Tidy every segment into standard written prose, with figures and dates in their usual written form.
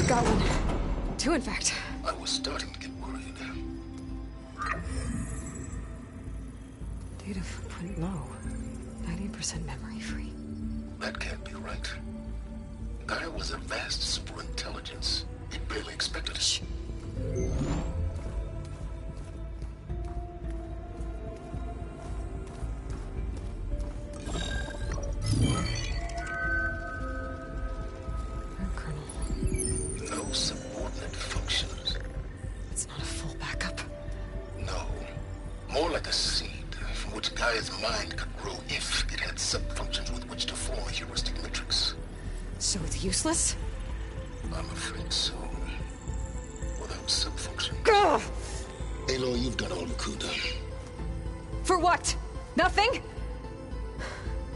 Got one. Two, in fact. I was starting to get worried. Data footprint low. 90% memory free. That can't be right. Gaia was a vast superintelligence. It barely expected it. Shh. No subordinate functions. It's not a full backup. No. More like a seed from which Gaia's mind could grow if it had sub-functions with which to form a heuristic matrix. So it's useless? I'm afraid so. Without sub-function. Gah! Aloy, you've done all you could. For what? Nothing?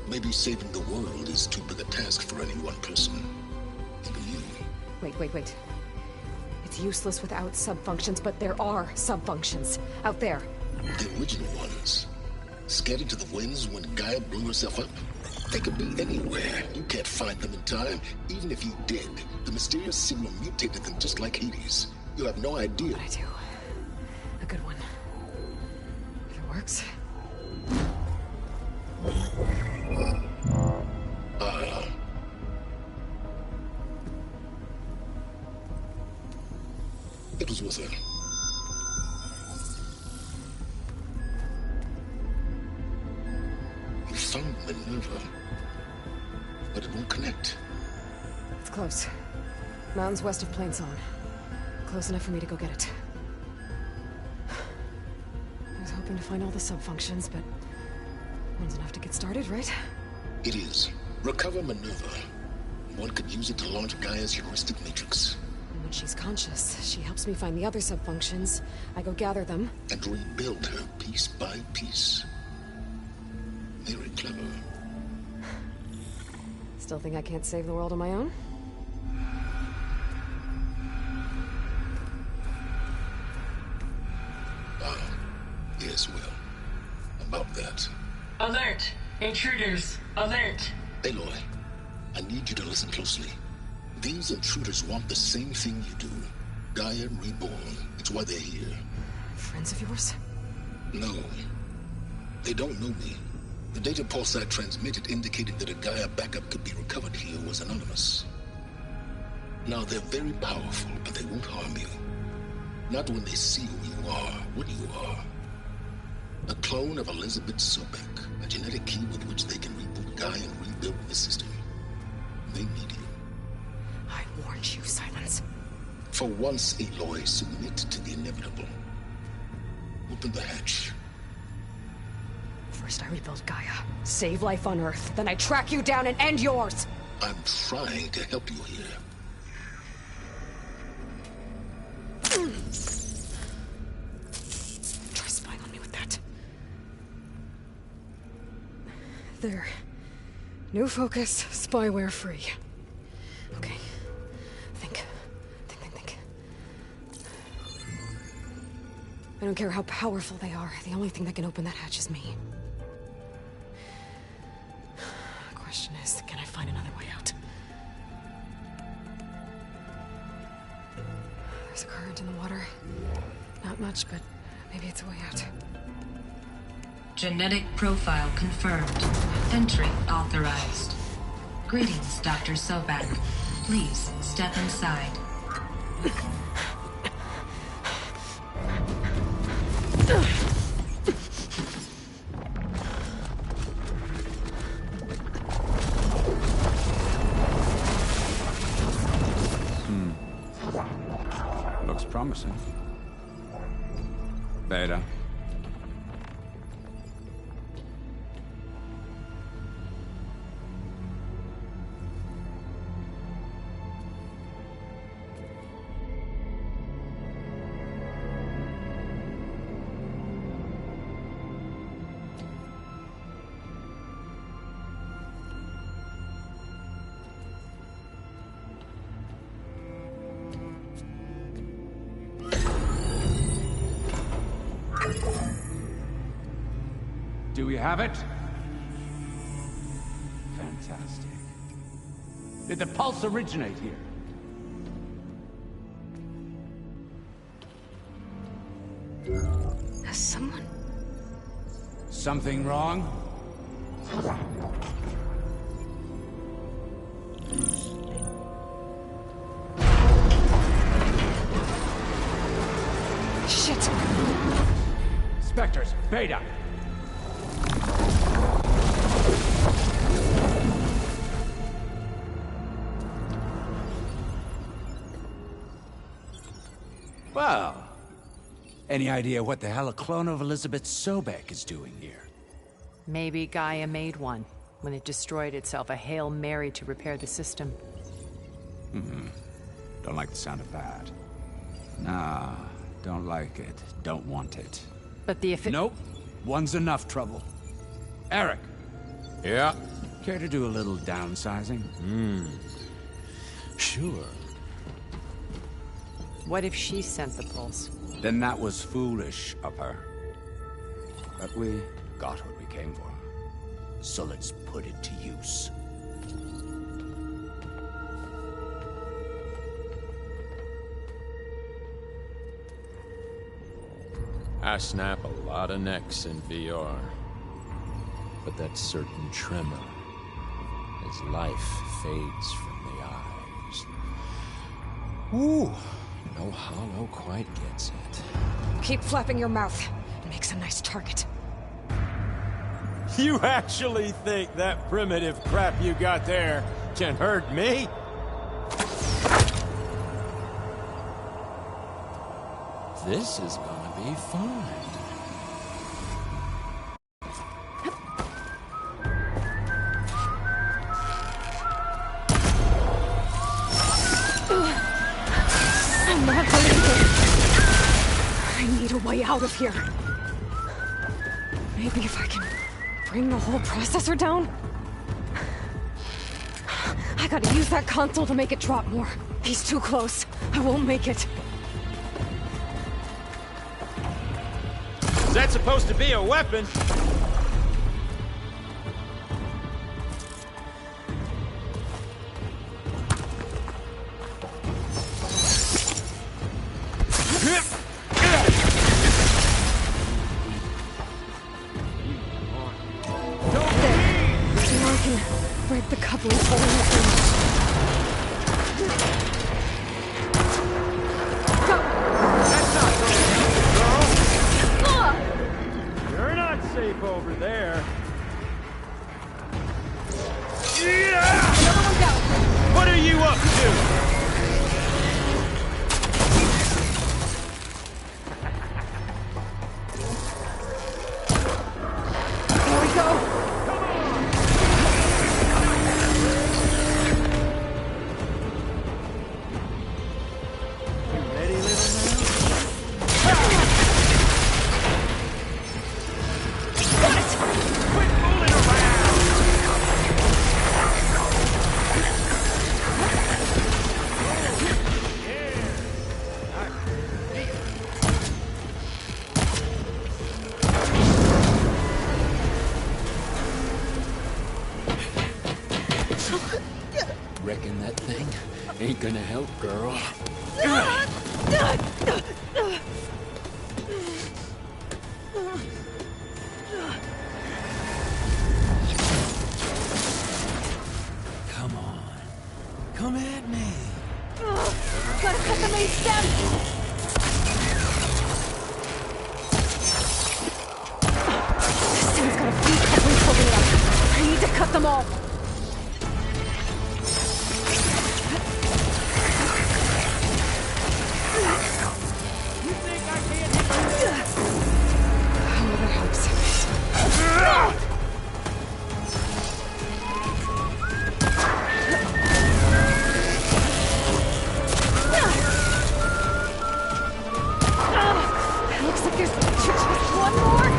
Maybe saving the world is too big a task for any one person. Even you. Wait. It's useless without sub-functions, but there are sub-functions out there. The original ones. Scattered to the winds when Gaia blew herself up. They could be anywhere. You can't find them in time. Even if you did, the mysterious signal mutated them just like Hades. You have no idea. But I do. A good one. If it works. It was with her. You found Minerva, but it won't connect. It's close. Mountains west of Plainsong. Close enough for me to go get it. I was hoping to find all the sub-functions, but one's enough to get started, right? It is. Recover Minerva. One could use it to launch Gaia's heuristic matrix. And when she's conscious, she helps me find the other sub-functions. I go gather them. And rebuild her piece by piece. Very clever. Still think I can't save the world on my own? Yes, well, about that. Alert! Intruders! Alert! Aloy, I need you to listen closely. These intruders want the same thing you do. Gaia reborn. It's why they're here. Friends of yours? No. They don't know me. The data Pulsar transmitted indicated that a Gaia backup could be recovered here was anonymous. Now, they're very powerful, but they won't harm you. Not when they see who you are, what you are. A clone of Elizabeth Sobek, a genetic key with which they can reboot Gaia and rebuild the system. They need you. I warned you, Silence. For once, Aloy, submit to the inevitable. Open the hatch. First I rebuild Gaia, save life on Earth, then I track you down and end yours! I'm trying to help you here. Try spying on me with that. There. New focus, spyware free. Okay. Think. I don't care how powerful they are. The only thing that can open that hatch is me. The question is, can I find another way out? There's a current in the water. Not much, but maybe it's a way out. Genetic profile confirmed. Entry authorized. Greetings, Dr. Sobek. Please step inside. Looks promising. Beta. Do we have it? Fantastic. Did the pulse originate here? someone? Something wrong? Shit! Spectres, Beta! Well, any idea what the hell a clone of Elizabeth Sobek is doing here? Maybe Gaia made one when it destroyed itself, a Hail Mary to repair the system. Don't like the sound of that. Nah, don't like it. Don't want it. But the Nope. One's enough trouble. Eric. Yeah? Care to do a little downsizing? Sure. What if she sent the pulse? Then that was foolish of her. But we got what we came for. So let's put it to use. I snap a lot of necks in VR. But that certain tremor as life fades from the eyes. Ooh, no hollow quite gets it. Keep flapping your mouth. It makes a nice target. You actually think that primitive crap you got there can hurt me? This is gonna be fun. I'm not believing. I need a way out of here. Maybe if I can bring the whole processor down? I gotta use that console to make it drop more. He's too close. I won't make it. Is that supposed to be a weapon? Break the coupling holding it in. Go! That's not going to help, girl! You're not safe over there. Another one down! What are you up to? Here we go! Reckon that thing ain't gonna help, girl. Come on. Come at me. Gotta cut the main stem! This thing's got a few couplings holding it up. I need to cut them all. Oh, that helps. Looks like there's just one more.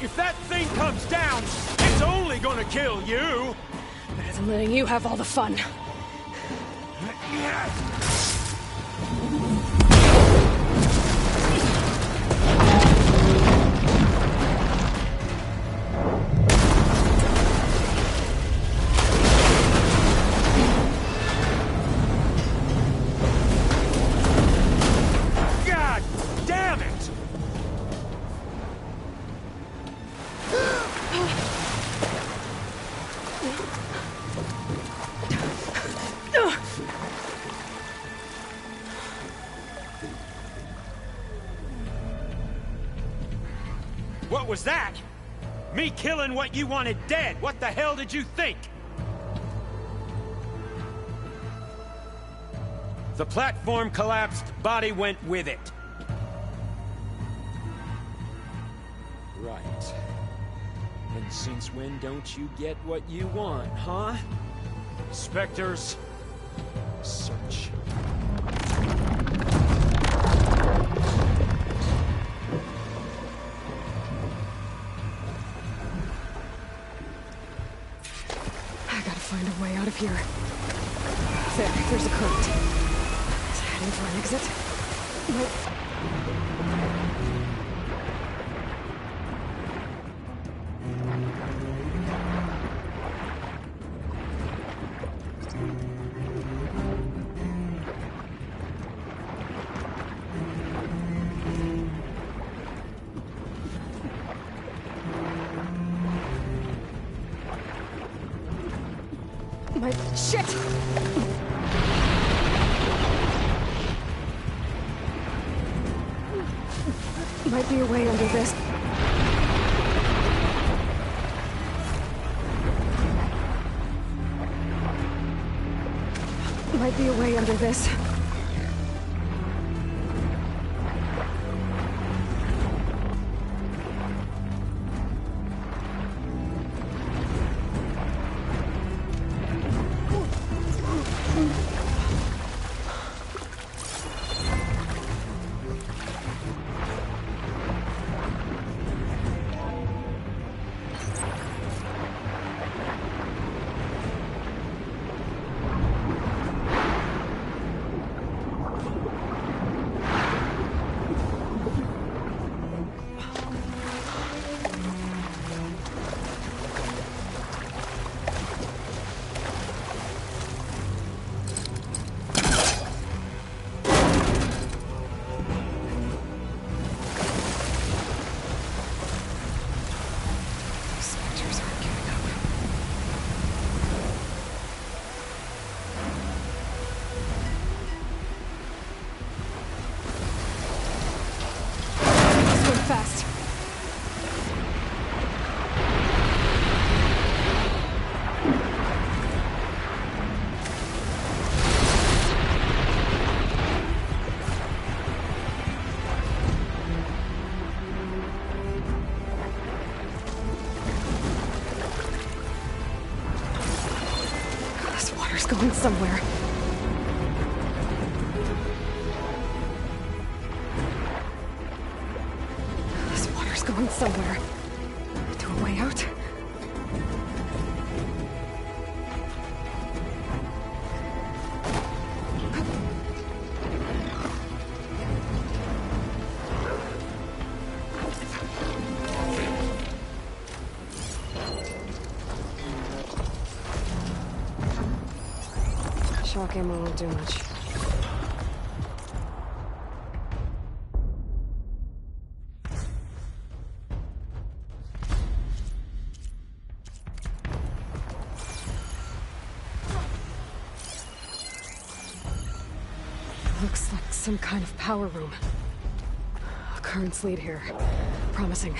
If that thing comes down, it's only gonna kill you. Better than letting you have all the fun. What was that? Me killing what you wanted dead. What the hell did you think? The platform collapsed, body went with it. Right. And since when don't you get what you want, huh? Spectres, search. I gotta find a way out of here. There's a current. Is it heading for an exit? Nope. Shit! Might be a way under this. Might be a way under this. Fast. This water's going somewhere. Going somewhere. To a way out? Shock ammo won't do much. Looks like some kind of power room. Currents lead here. Promising.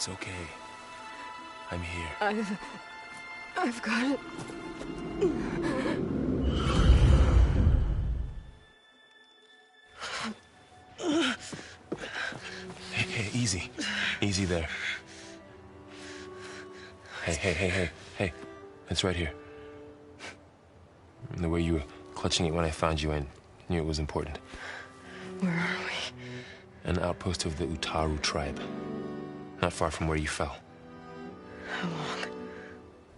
It's okay. I'm here. I've got it. Hey, easy. Easy there. Hey. It's right here. The way you were clutching it when I found you, I knew it was important. Where are we? An outpost of the Utaru tribe. Not far from where you fell. How long?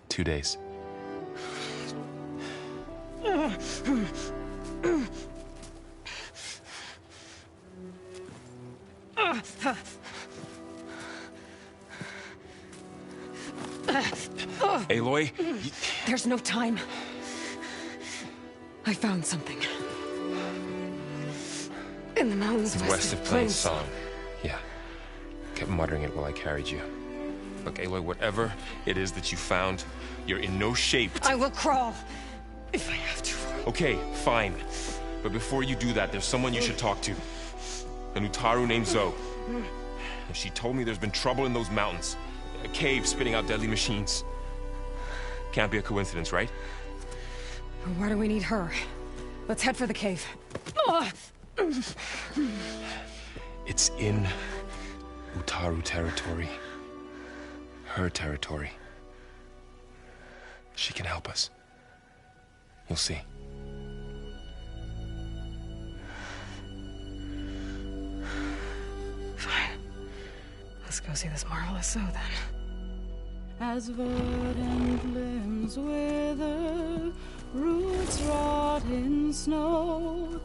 2 days. Aloy? There's no time. I found something. In the mountains West of Plain Song. Yeah. Kept muttering it while I carried you. Look, Aloy, whatever it is that you found, you're in no shape. I will crawl. If I have to. Okay, fine. But before you do that, there's someone you should talk to. An Utaru named Zoe. And she told me there's been trouble in those mountains. A cave spitting out deadly machines. Can't be a coincidence, right? Why do we need her? Let's head for the cave. It's in Utaru territory. Her territory. She can help us. You'll see. Fine. Let's go see this marvelous Zoe then. As verdant limbs wither, roots rot in snow,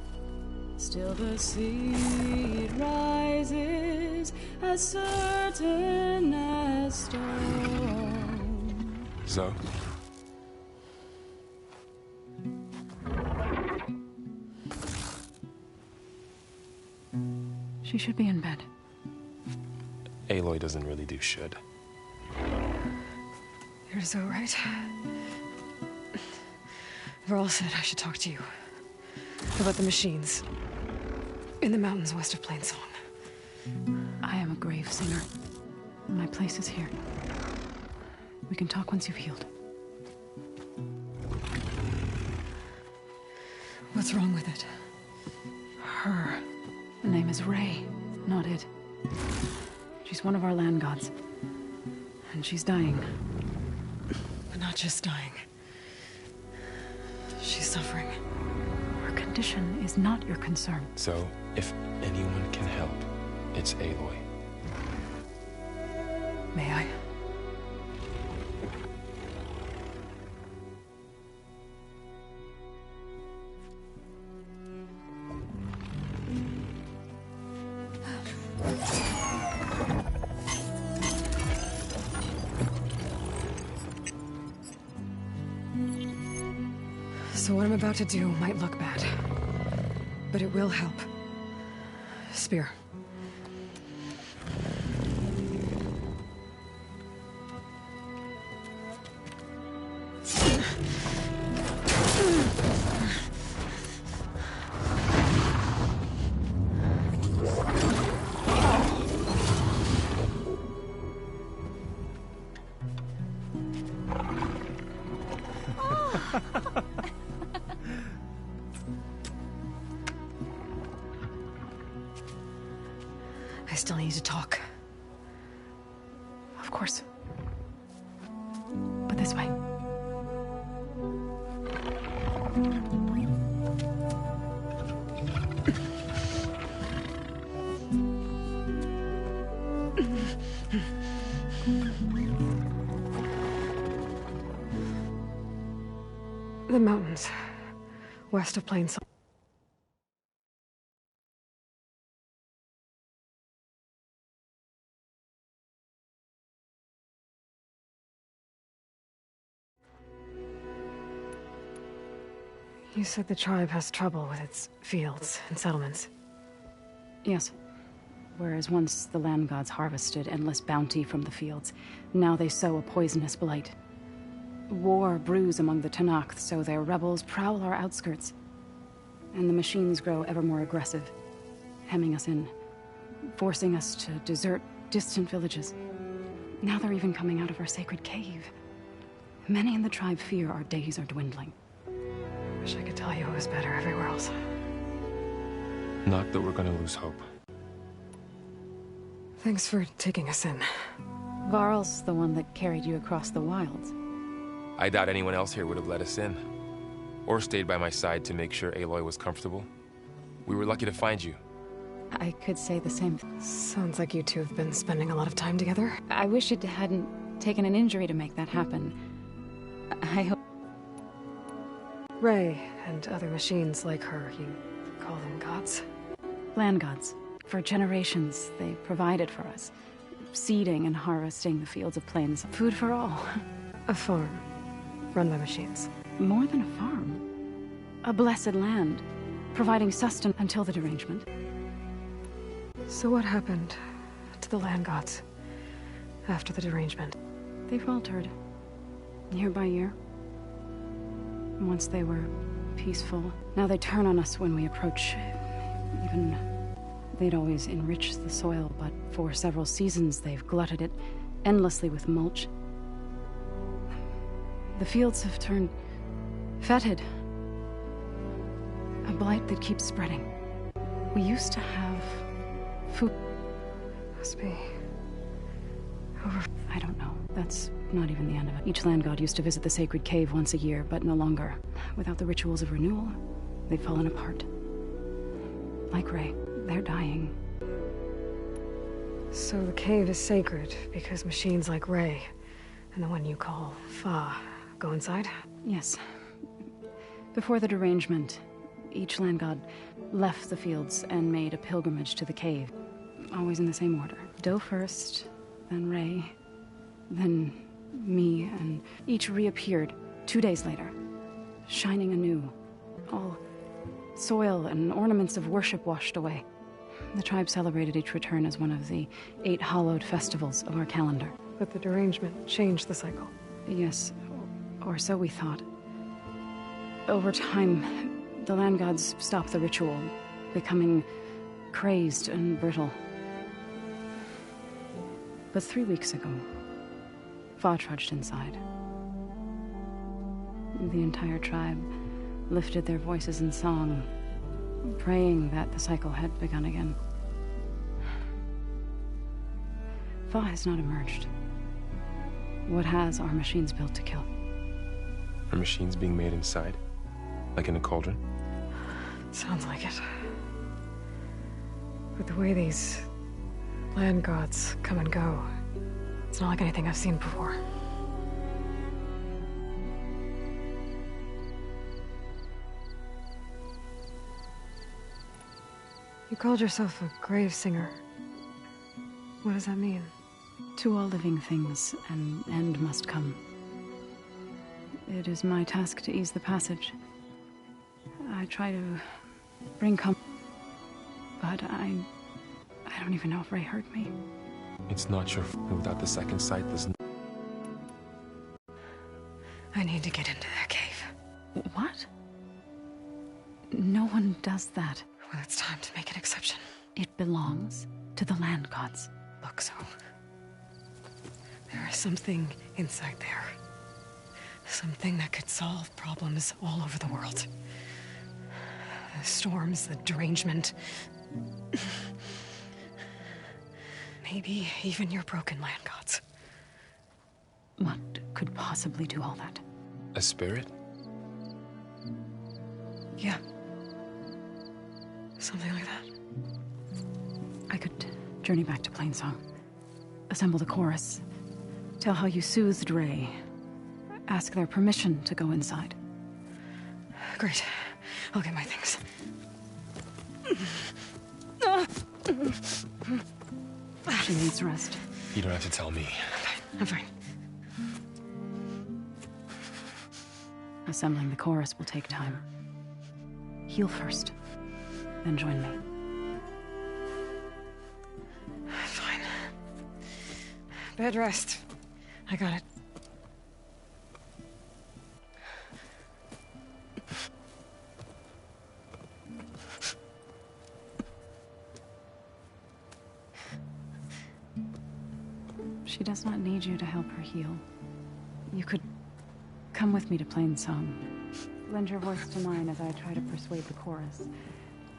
still the seed rises as certain as stone. Zoe? She should be in bed. Aloy doesn't really do should. You're Zoe, right? Varl said I should talk to you. About the machines. In the mountains west of Plain Song. I am a grave singer. My place is here. We can talk once you've healed. What's wrong with it? Her. The name is Ray, not it. She's one of our land gods. And she's dying. But not just dying. She's suffering. Her condition is not your concern. So, if anyone can help, it's Aloy. May I? So what I'm about to do might look bad, but it will help. Spear. I still need to talk. Of course. But this way. The mountains, west of Plain Song. You said the tribe has trouble with its fields and settlements. Yes. Whereas once the land gods harvested endless bounty from the fields, now they sow a poisonous blight. War brews among the Tenakth, so their rebels prowl our outskirts. And the machines grow ever more aggressive, hemming us in, forcing us to desert distant villages. Now they're even coming out of our sacred cave. Many in the tribe fear our days are dwindling. Wish I could tell you it was better everywhere else. Not that we're gonna lose hope. Thanks for taking us in. Varl's the one that carried you across the wilds. I doubt anyone else here would have let us in. Or stayed by my side to make sure Aloy was comfortable. We were lucky to find you. I could say the same. Sounds like you two have been spending a lot of time together. I wish it hadn't taken an injury to make that happen. I hope... Ray and other machines like her, you call them gods? Land gods. For generations, they provided for us. Seeding and harvesting the fields of plains. Food for all. A farm, run by machines. More than a farm. A blessed land, providing sustenance until the derangement. So what happened to the land gods after the derangement? They faltered, year by year. Once they were peaceful, now they turn on us when we approach. Even they'd always enriched the soil, but for several seasons they've glutted it endlessly with mulch. The fields have turned fetid. A blight that keeps spreading. We used to have food. Must be over. I don't know. That's not even the end of it. Each land god used to visit the sacred cave once a year, but no longer. Without the rituals of renewal, they've fallen apart. Like Ray, they're dying. So the cave is sacred because machines like Ray and the one you call Fa go inside? Yes. Before the derangement, each land god left the fields and made a pilgrimage to the cave. Always in the same order. Doe first, then Ray, then me, and each reappeared 2 days later, shining anew. All soil and ornaments of worship washed away. The tribe celebrated each return as one of the 8 hallowed festivals of our calendar. But the derangement changed the cycle. Yes, or so we thought. Over time, the land gods stopped the ritual, becoming crazed and brittle. But 3 weeks ago, Fa trudged inside. The entire tribe lifted their voices in song, praying that the cycle had begun again. Fa has not emerged. What has are machines built to kill? Are machines being made inside? Like in a cauldron? Sounds like it. But the way these land gods come and go, it's not like anything I've seen before. You called yourself a grave singer. What does that mean? To all living things, an end must come. It is my task to ease the passage. I try to bring comfort, but I don't even know if Ray heard me. It's not your fault. Without the second sight, there's I need to get into that cave. What? No one does that. Well, it's time to make an exception. It belongs to the land gods. Look, so there is something inside there. Something that could solve problems all over the world. The storms, the derangement. Maybe even your broken land gods. What could possibly do all that? a spirit? Yeah. Something like that. I could journey back to Plainsong, assemble the chorus, tell how you soothed Ray, ask their permission to go inside. Great. I'll get my things. She needs rest. You don't have to tell me. I'm fine. Assembling the chorus will take time. Heal first, then join me. Fine. Bed rest. I got it. She does not need you to help her heal. You could come with me to Plainsong. Lend your voice to mine as I try to persuade the chorus.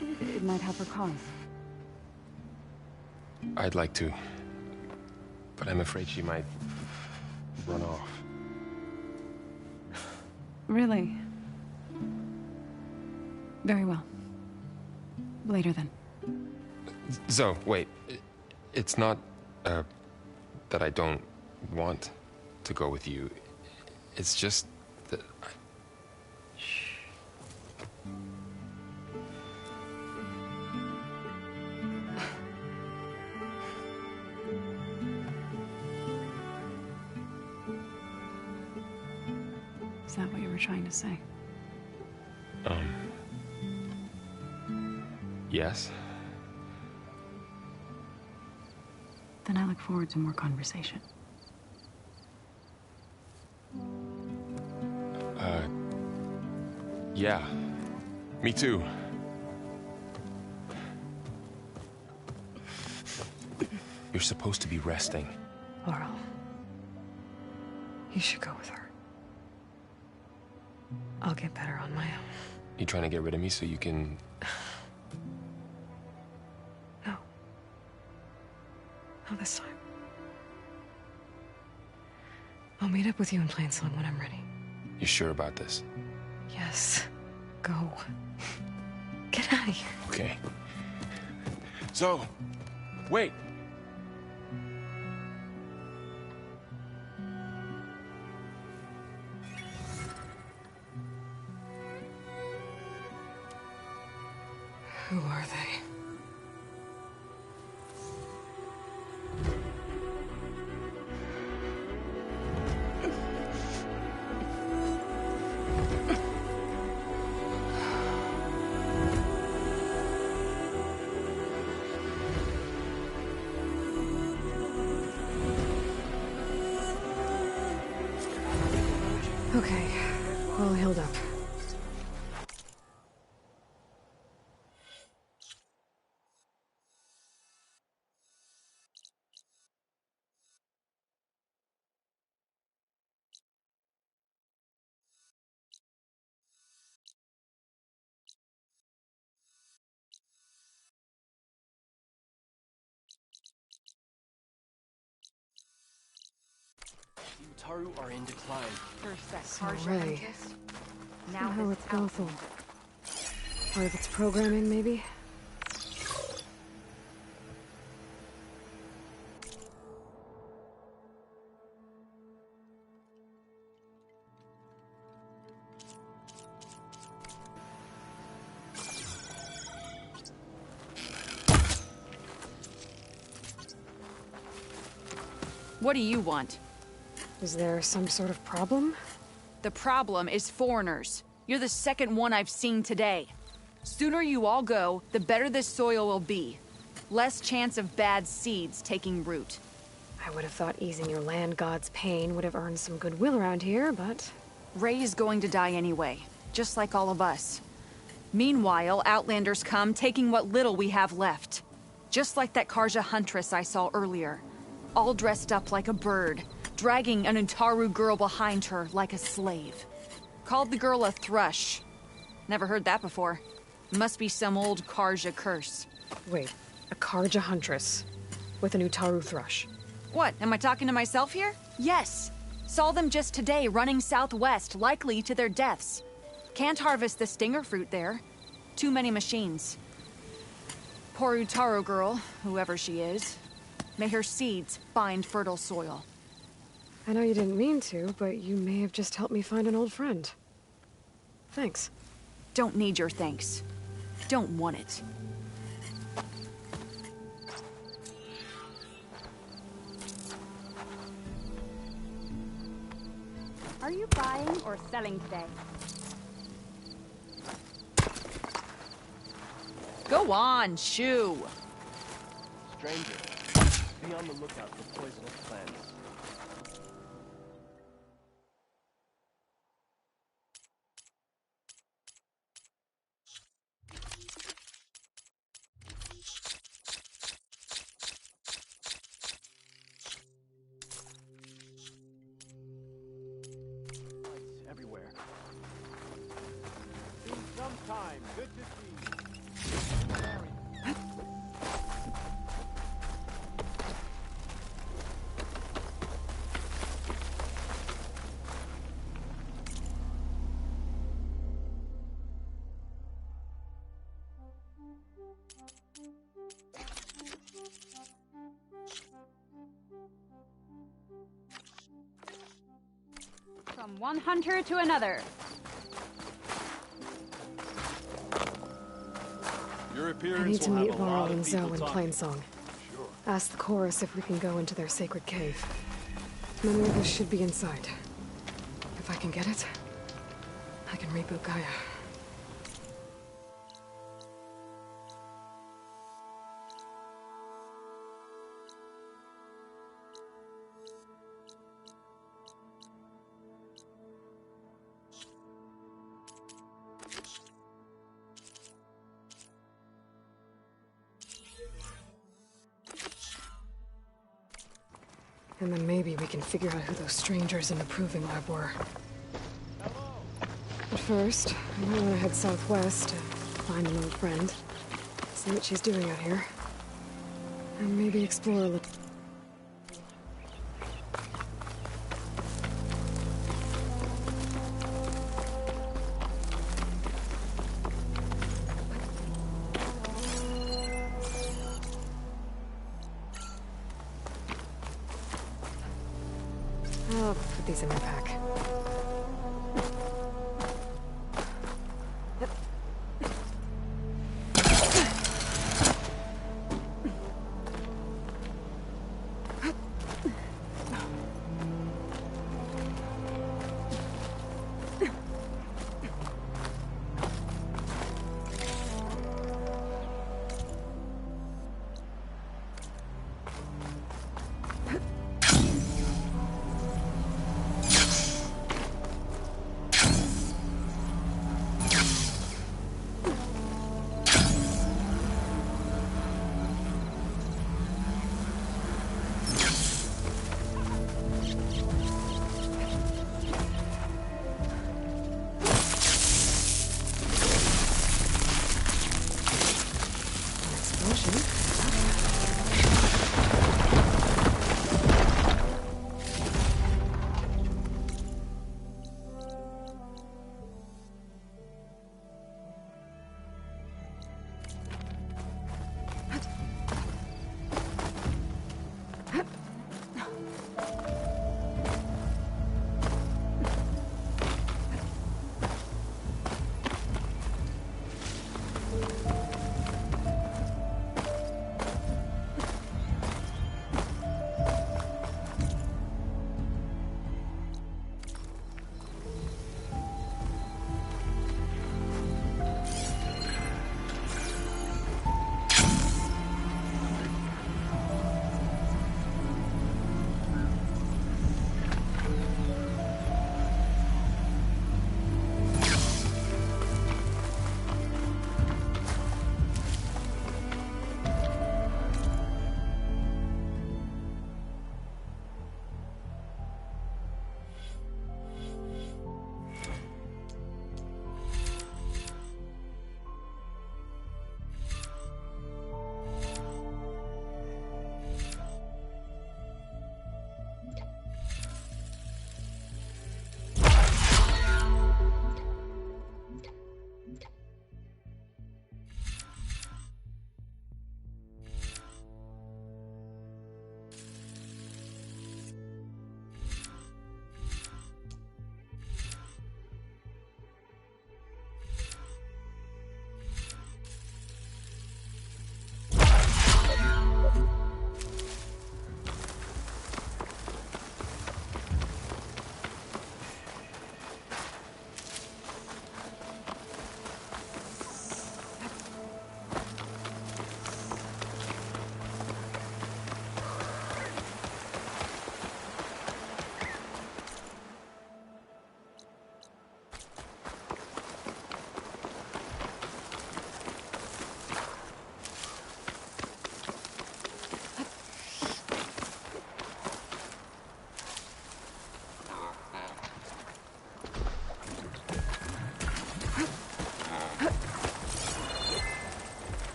It might help her cause. I'd like to, but I'm afraid she might run off. Really? Very well. Later then. Zoe, wait. It's not, that I don't want to go with you. It's just that Shh. Is that what you were trying to say? Yes. Then I look forward to more conversation. Yeah. Me too. You're supposed to be resting. Laurel, you should go with her. I'll get better on my own. You trying to get rid of me so you can... No. Not this time. I'll meet up with you in Plainsong when I'm ready. You sure about this? Yes. Go. Get out of here. Okay. Zoe, wait! Who are they? Okay, all healed up. Utaru are in decline. First that So Karja Ray. Huntress, now Somehow this it's Gothel. Part of its programming, maybe? What do you want? Is there some sort of problem? The problem is foreigners. You're the second one I've seen today. Sooner you all go, the better this soil will be. Less chance of bad seeds taking root. I would have thought easing your land god's pain would have earned some goodwill around here, but... Ray is going to die anyway, just like all of us. Meanwhile, Outlanders come, taking what little we have left. Just like that Karja Huntress I saw earlier. All dressed up like a bird, dragging an Utaru girl behind her like a slave. Called the girl a thrush. Never heard that before. Must be some old Karja curse. Wait, a Karja Huntress with an Utaru thrush. What, am I talking to myself here? Yes. Saw them just today running southwest, likely to their deaths. Can't harvest the stinger fruit there. Too many machines. Poor Utaru girl, whoever she is. May her seeds find fertile soil. I know you didn't mean to, but you may have just helped me find an old friend. Thanks. Don't need your thanks. Don't want it. Are you buying or selling today? Go on, shoo. Stranger, be on the lookout for poisonous plants. From one hunter to another. Your I appearance need to will have meet a Varl lot and of Zoe people in talking. Plainsong. Sure. Ask the chorus if we can go into their sacred cave. Many of us should be inside. If I can get it, I can reboot Gaia. And then maybe we can figure out who those strangers in the Proving Lab were. But first, I might want to head southwest to find an old friend. See what she's doing out here. And maybe explore a little. I'll put these in my pack.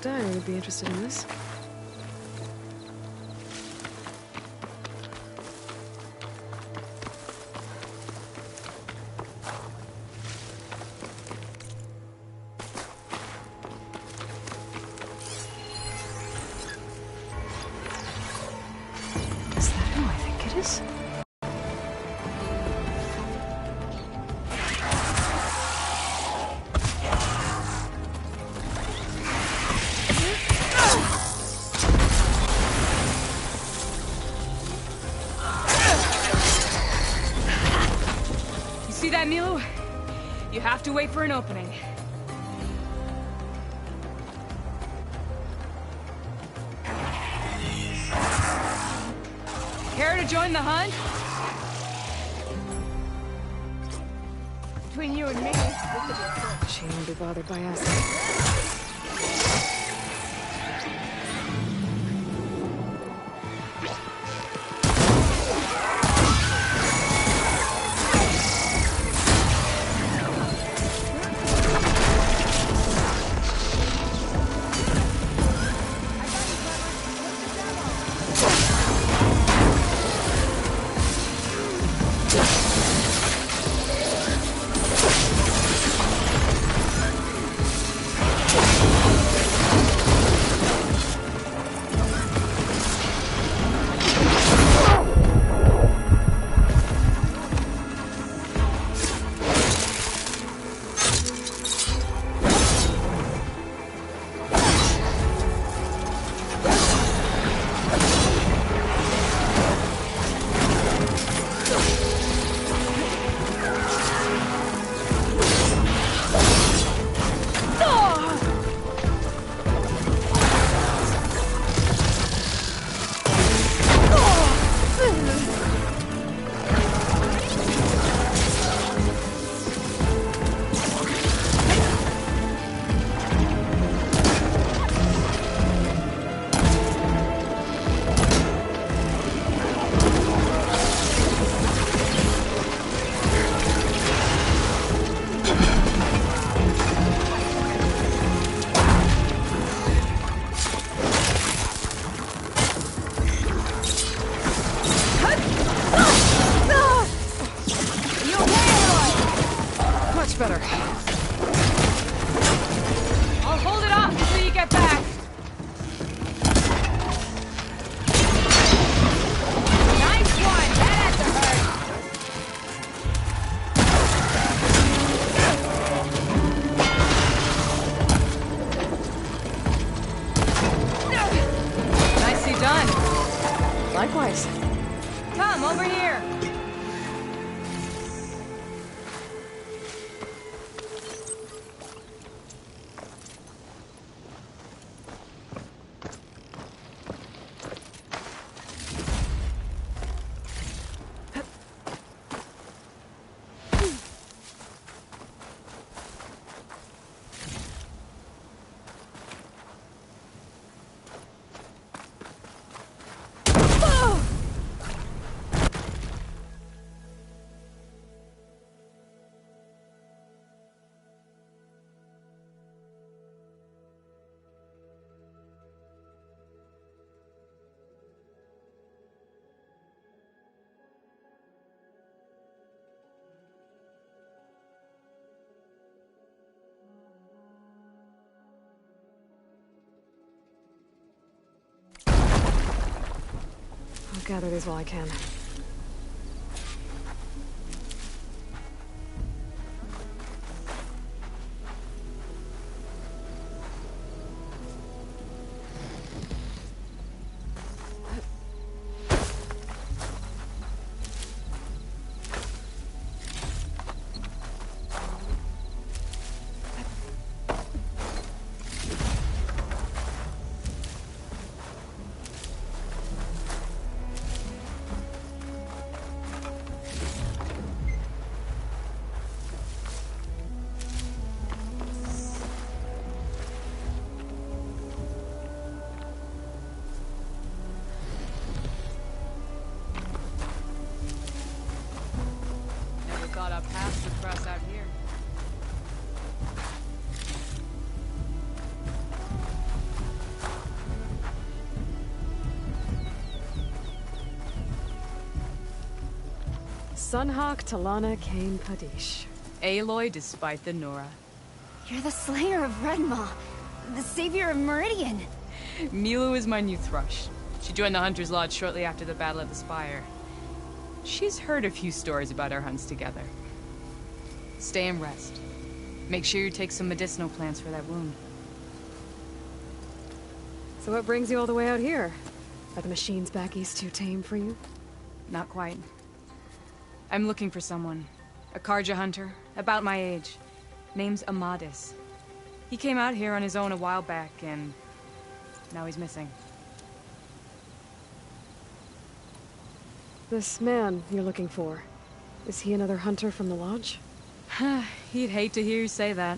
that Dyer would be interested in this. Is that who I think it is? See that, Milu? You have to wait for an opening. Care to join the hunt? Between you and me, She won't be bothered by us. Better. I'll hold it off until you get back. Nice one. That had to hurt. Nicely done. Likewise. Come over here. I'll gather these while I can. Got a path to cross out here. Sunhawk Talana Kane Padish. Aloy despite the Nora. You're the slayer of Redmaw, the savior of Meridian. Milu is my new thrush. She joined the Hunter's Lodge shortly after the Battle of the Spire. She's heard a few stories about our hunts together. Stay and rest. Make sure you take some medicinal plants for that wound. So what brings you all the way out here? Are the machines back east too tame for you? Not quite. I'm looking for someone. A Karja hunter, about my age. Name's Amadis. He came out here on his own a while back, and now he's missing. This man you're looking for, is he another hunter from the Lodge? He'd hate to hear you say that.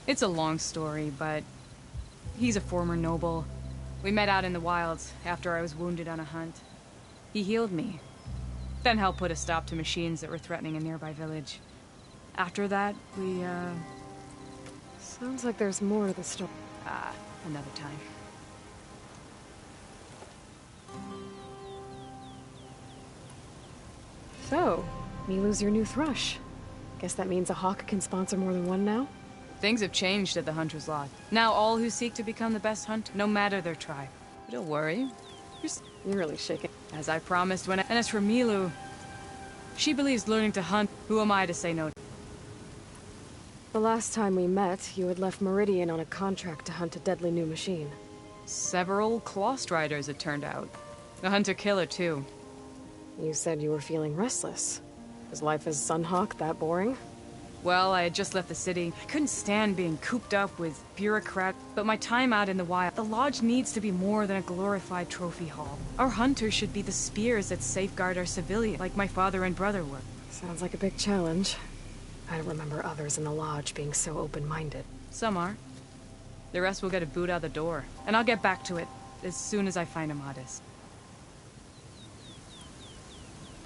It's a long story, but he's a former noble. We met out in the wilds after I was wounded on a hunt. He healed me, then helped put a stop to machines that were threatening a nearby village. After that, we, Sounds like there's more to the story. Another time. So, Milu's your new thrush. Guess that means a hawk can sponsor more than one now? Things have changed at the Hunter's Lodge. Now all who seek to become the best hunter, no matter their tribe. But don't worry. You're really shaking. As I promised when and as for Milu, she believes learning to hunt. Who am I to say no? The last time we met, you had left Meridian on a contract to hunt a deadly new machine. Several Claw Striders, it turned out. A hunter-killer, too. You said you were feeling restless. Was life as Sunhawk that boring? Well, I had just left the city. I couldn't stand being cooped up with bureaucrats, but my time out in the wild, the Lodge needs to be more than a glorified trophy hall. Our hunters should be the spears that safeguard our civilians, like my father and brother were. Sounds like a big challenge. I don't remember others in the Lodge being so open-minded. Some are. The rest will get a boot out the door, and I'll get back to it as soon as I find Amadis.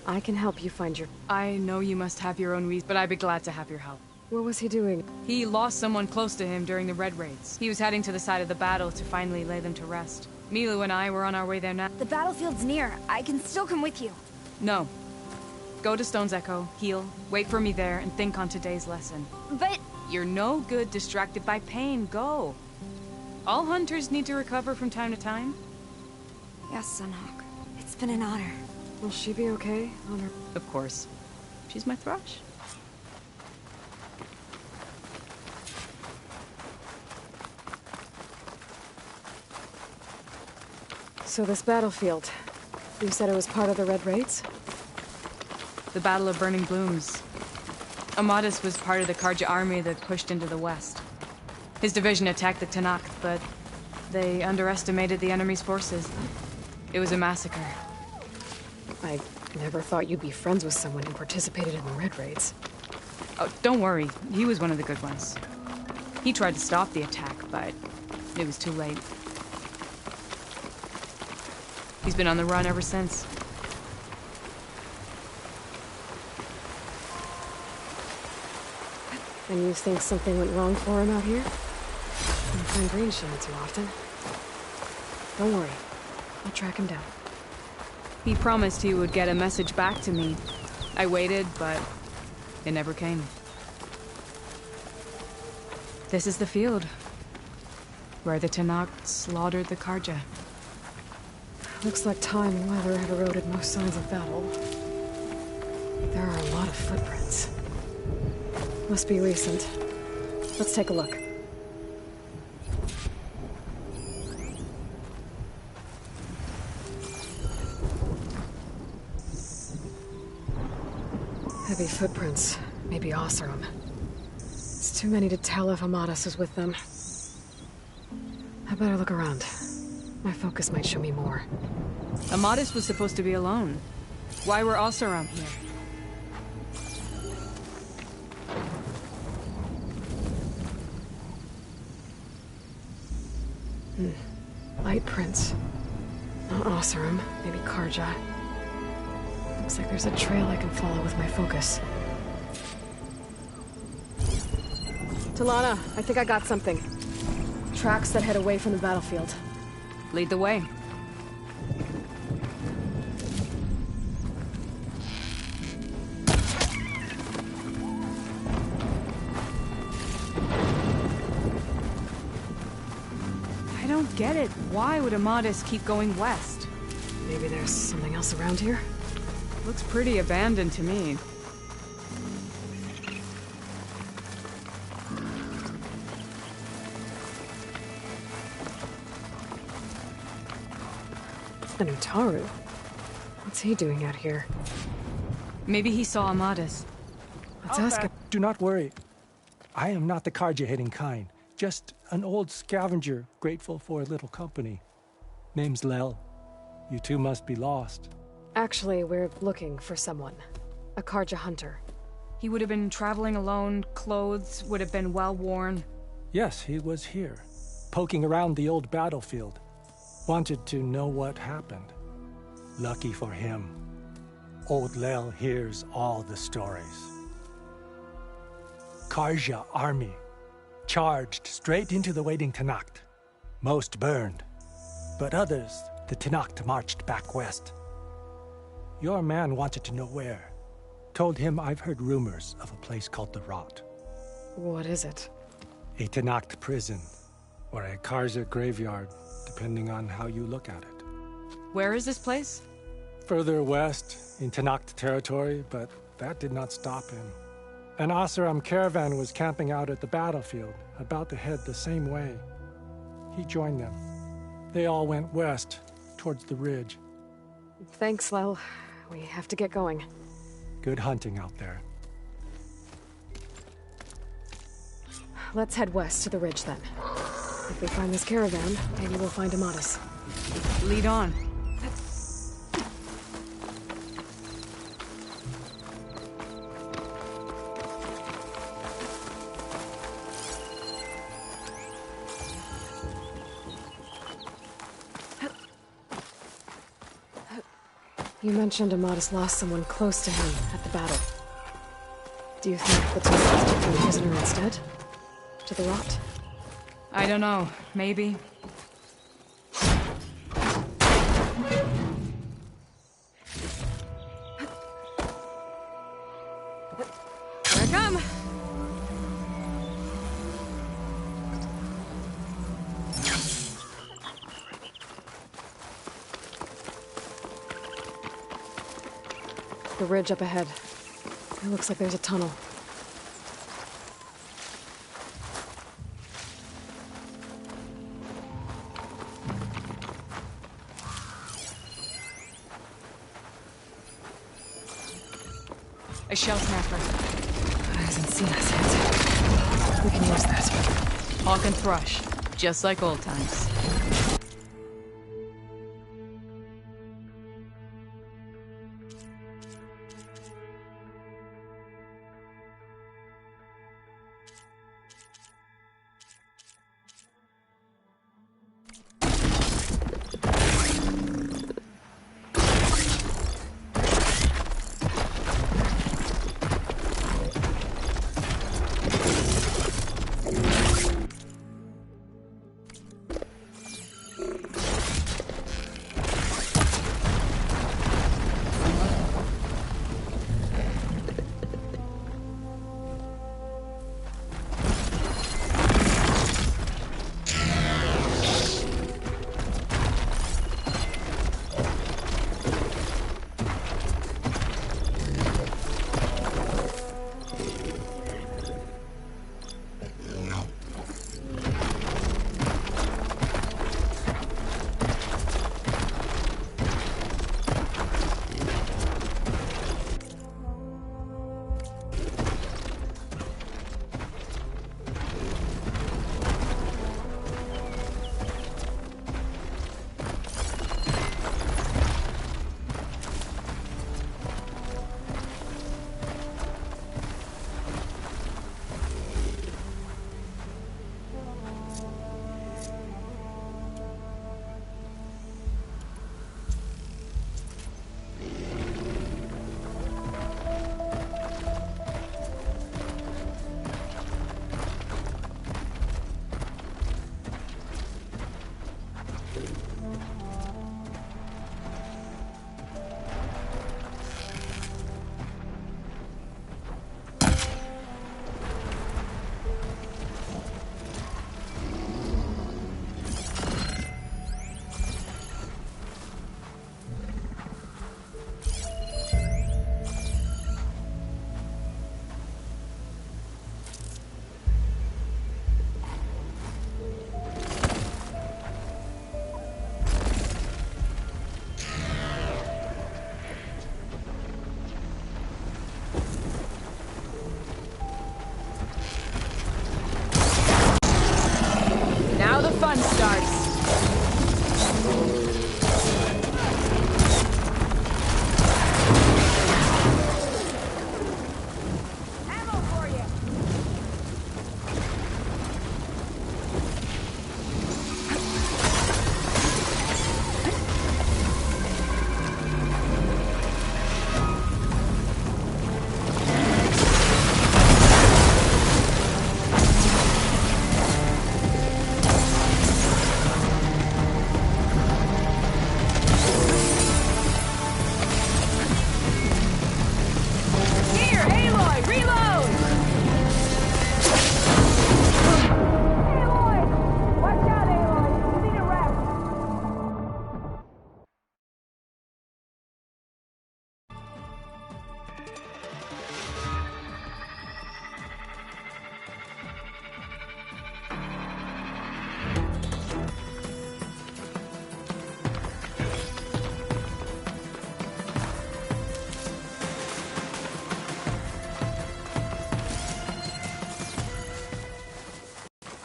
I can help you find your... I know you must have your own reasons, but I'd be glad to have your help. What was he doing? He lost someone close to him during the Red Raids. He was heading to the side of the battle to finally lay them to rest. Milu and I were on our way there now. The battlefield's near. I can still come with you. No. Go to Stone's Echo, heal, wait for me there, and think on today's lesson. But... You're no good distracted by pain. Go. All hunters need to recover from time to time. Yes, Sunhawk. It's been an honor. Will she be okay on her... Of course. She's my thrush. So this battlefield, you said it was part of the Red Raids? The Battle of Burning Blooms. Amadis was part of the Karja army that pushed into the west. His division attacked the Tanakh, but they underestimated the enemy's forces. It was a massacre. I never thought you'd be friends with someone who participated in the Red Raids. Oh, don't worry. He was one of the good ones. He tried to stop the attack, but it was too late. He's been on the run ever since. And you think something went wrong for him out here? Don't find green shell too often. Don't worry. I'll track him down. He promised he would get a message back to me. I waited, but it never came. This is the field, where the Tanakh slaughtered the Karja. Looks like time and weather have eroded most signs of battle. There are a lot of footprints. Must be recent. Let's take a look. Heavy footprints. Maybe Oseram. It's too many to tell if Amadis is with them. I better look around. My focus might show me more. Amadis was supposed to be alone. Why were Oseram here? Light prints. Not Oseram, maybe Karja. Looks like there's a trail I can follow with my focus. Talana, I think I got something. Tracks that head away from the battlefield. Lead the way. get it. Why would Amadis keep going west? Maybe there's something else around here? Looks pretty abandoned to me. And Utaru? What's he doing out here? Maybe he saw Amadis. Let's ask him. Do not worry. I am not the Carja-hating kind. Just an old scavenger, grateful for a little company. Name's Lel. You two must be lost. Actually, we're looking for someone. A Carja hunter. He would have been traveling alone, clothes would have been well worn. Yes, he was here, poking around the old battlefield. Wanted to know what happened. Lucky for him, old Lel hears all the stories. Carja army charged straight into the waiting Tenakth. Most burned, but others, the Tenakth marched back west. Your man wanted to know where. Told him I've heard rumors of a place called the Rot. What is it? A Tenakth prison, or a Carja graveyard, depending on how you look at it. Where is this place? Further west, in Tenakth territory, but that did not stop him. An Oseram caravan was camping out at the battlefield, about to head the same way. He joined them. They all went west, towards the ridge. Thanks, Lel. We have to get going. Good hunting out there. Let's head west to the ridge, then. If we find this caravan, maybe we'll find Amadis. Lead on. You mentioned Amadis lost someone close to him at the battle. Do you think the Tenakth took him prisoner instead? To the Rot? I don't know. Maybe. Here I come! The ridge up ahead. It looks like there's a tunnel. A shell snapper. Hasn't seen us yet. We can use that. Hawk and thrush. Just like old times.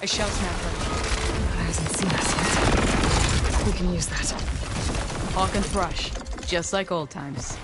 A shell snapper. It hasn't seen us yet. We can use that. Hawk and Thrush, just like old times.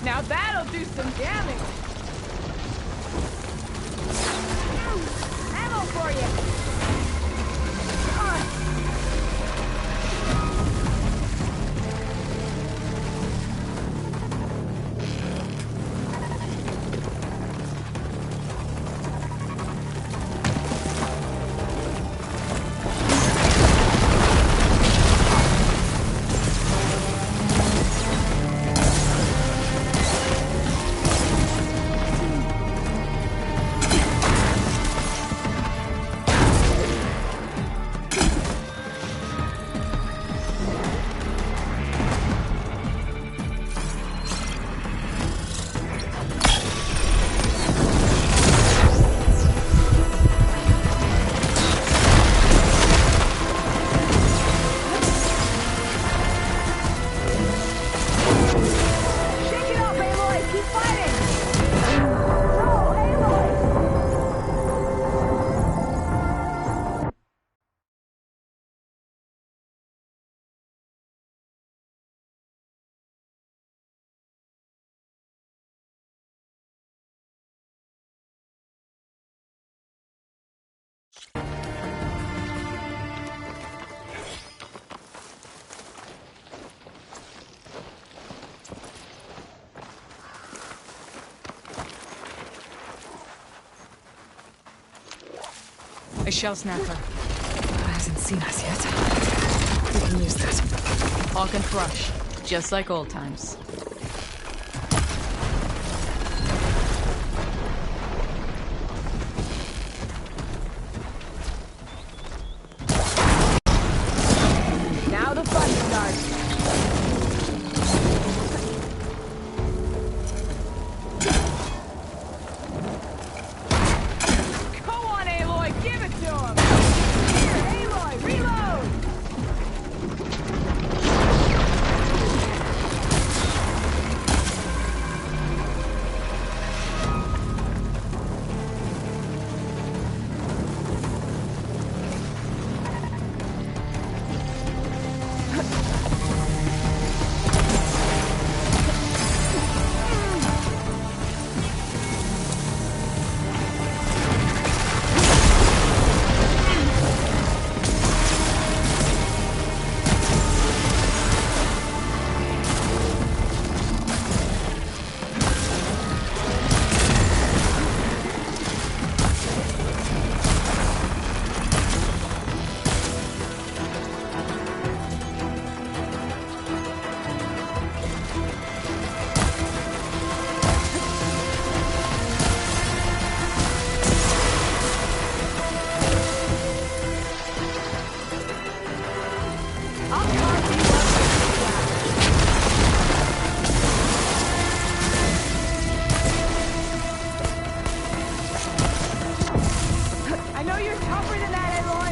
Now that'll do some damage! Ammo for you! A shell snapper. It hasn't seen us yet. We can use that. Hawk and Thrush, just like old times. Now the fun starts. Tougher than that, Aloy!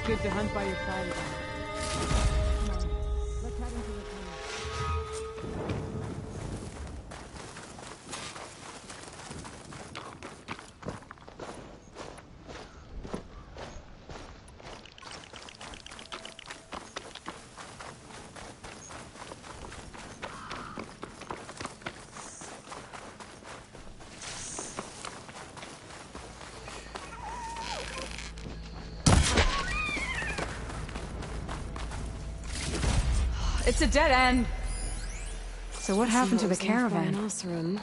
Good to hunt by your side. Come on, let's head into the tunnel. It's a dead end. So what happened to the caravan? Oseram.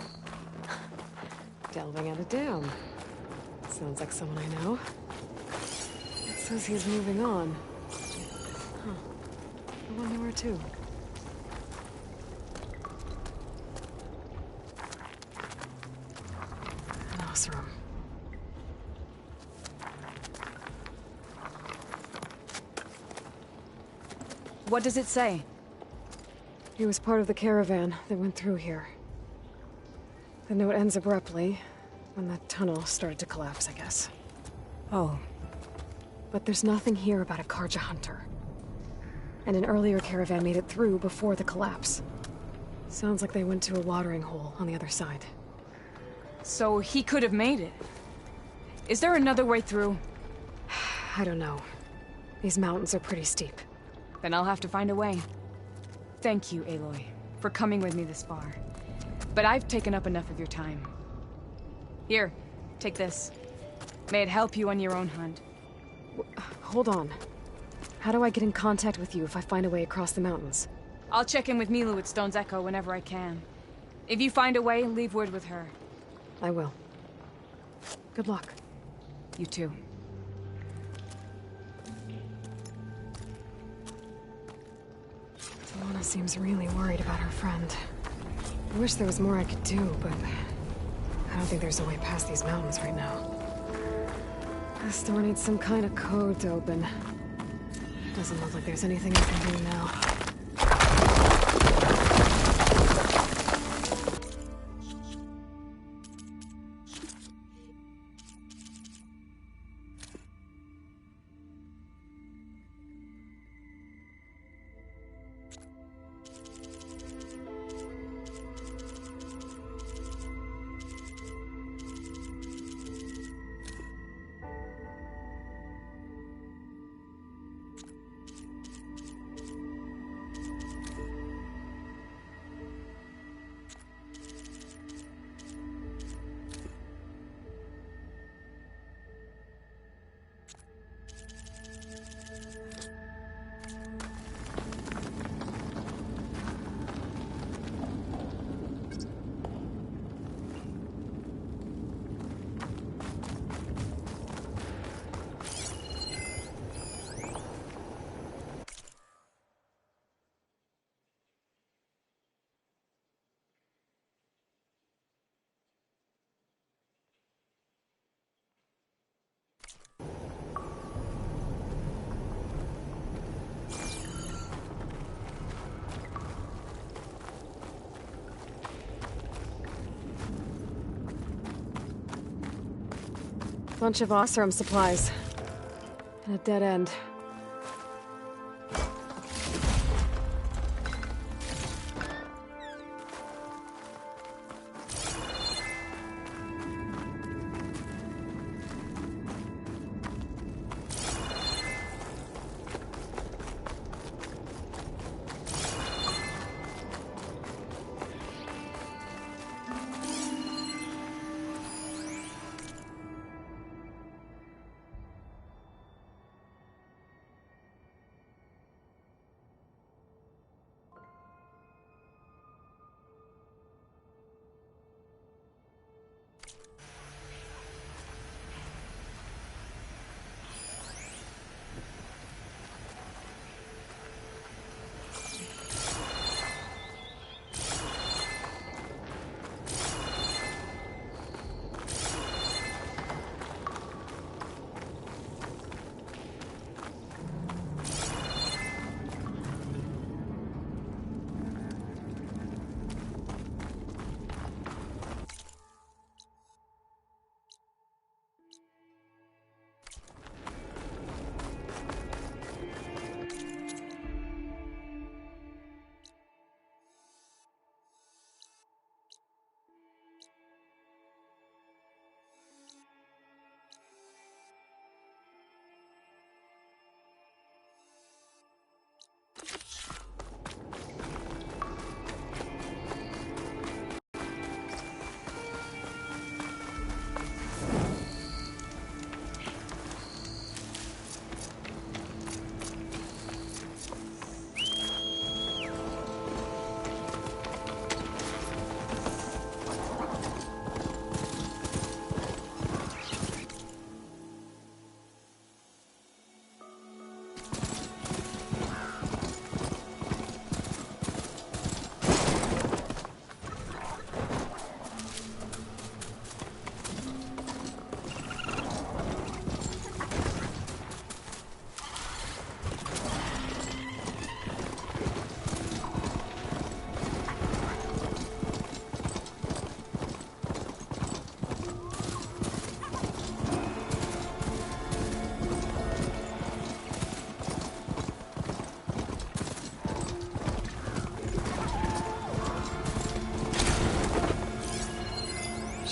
Delving at a dam. Sounds like someone I know. It says he's moving on. Huh. I wonder where to. An Oseram. What does it say? He was part of the caravan that went through here. The note ends abruptly, when the tunnel started to collapse, I guess. Oh. But there's nothing here about a Karja hunter. And an earlier caravan made it through before the collapse. Sounds like they went to a watering hole on the other side. So he could have made it. Is there another way through? I don't know. These mountains are pretty steep. Then I'll have to find a way. Thank you, Aloy, for coming with me this far. But I've taken up enough of your time. Here, take this. May it help you on your own hunt. Hold on. How do I get in contact with you if I find a way across the mountains? I'll check in with Milu at Stone's Echo whenever I can. If you find a way, leave word with her. I will. Good luck. You too. Tawana seems really worried about her friend. I wish there was more I could do, but I don't think there's a way past these mountains right now. This door needs some kind of code to open. Doesn't look like there's anything I can do now. Bunch of Oseram supplies. And a dead end.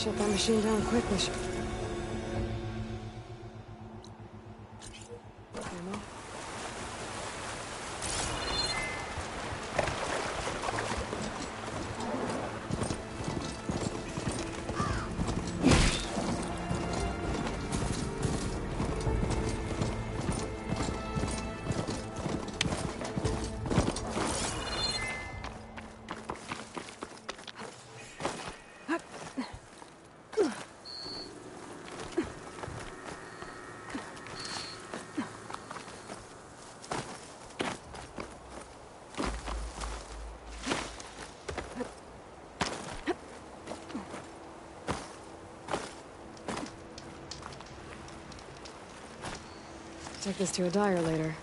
Shut that machine down quickly. Take this to a dyer later.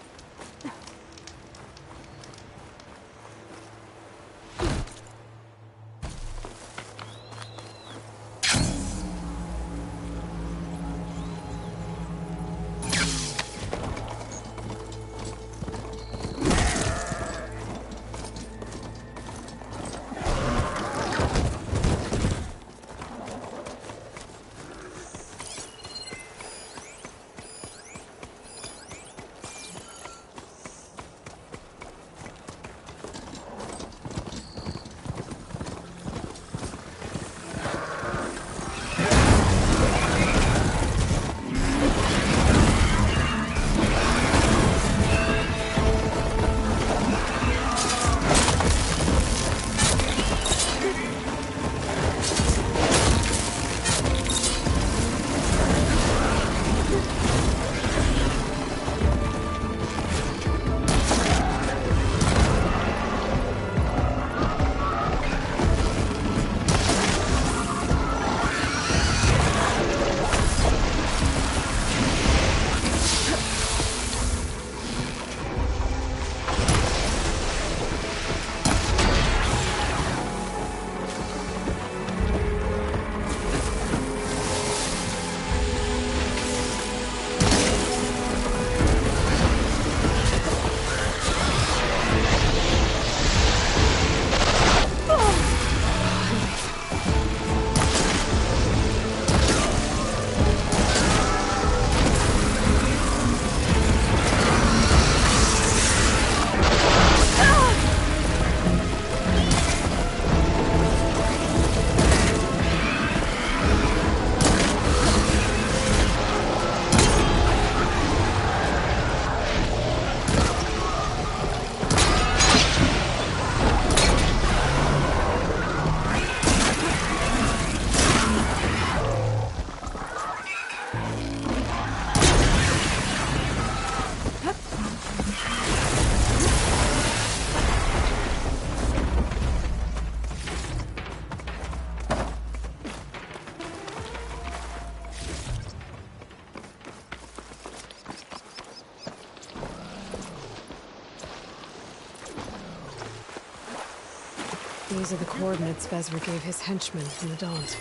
These are the coordinates Vezra gave his henchmen from the Daunt.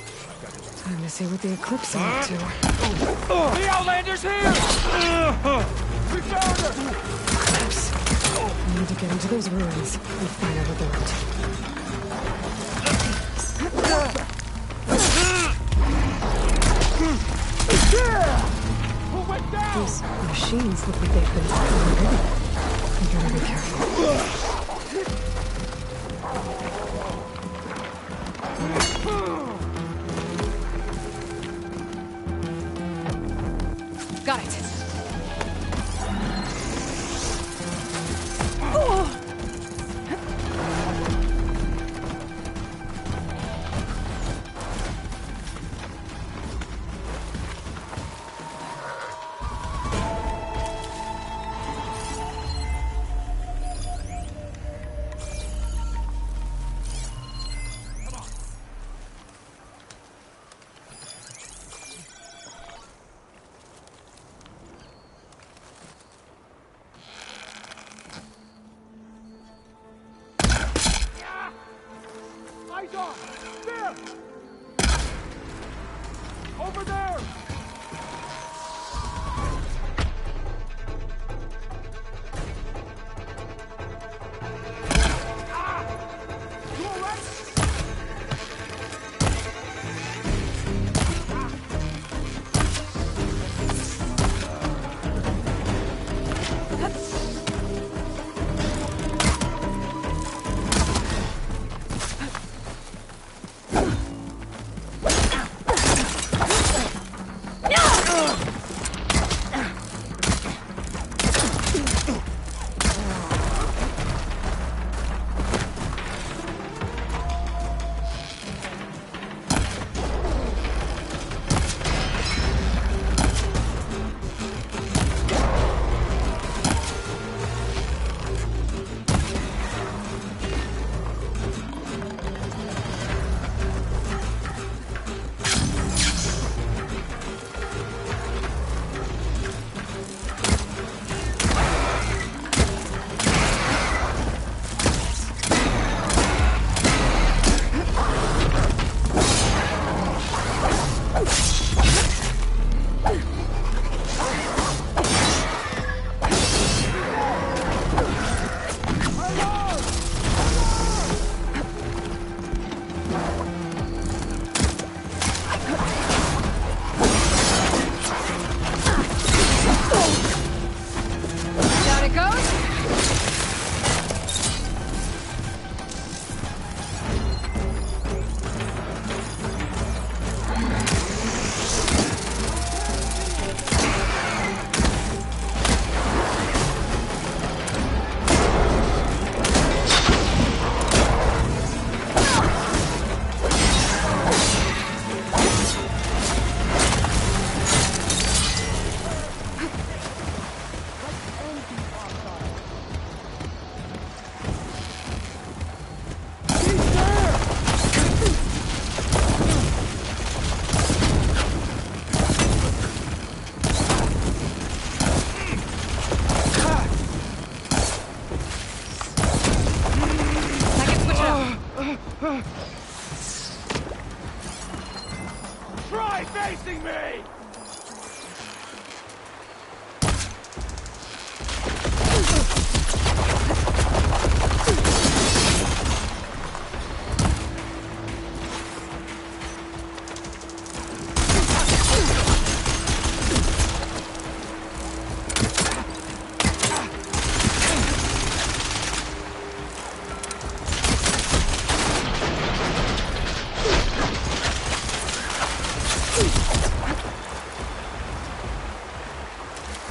Time to see what the Eclipse are up to. The Outlander's here! We found her! Eclipse. I need to get into those ruins and find out what they're up to. These machines look like they've been already. You better be careful. Got it.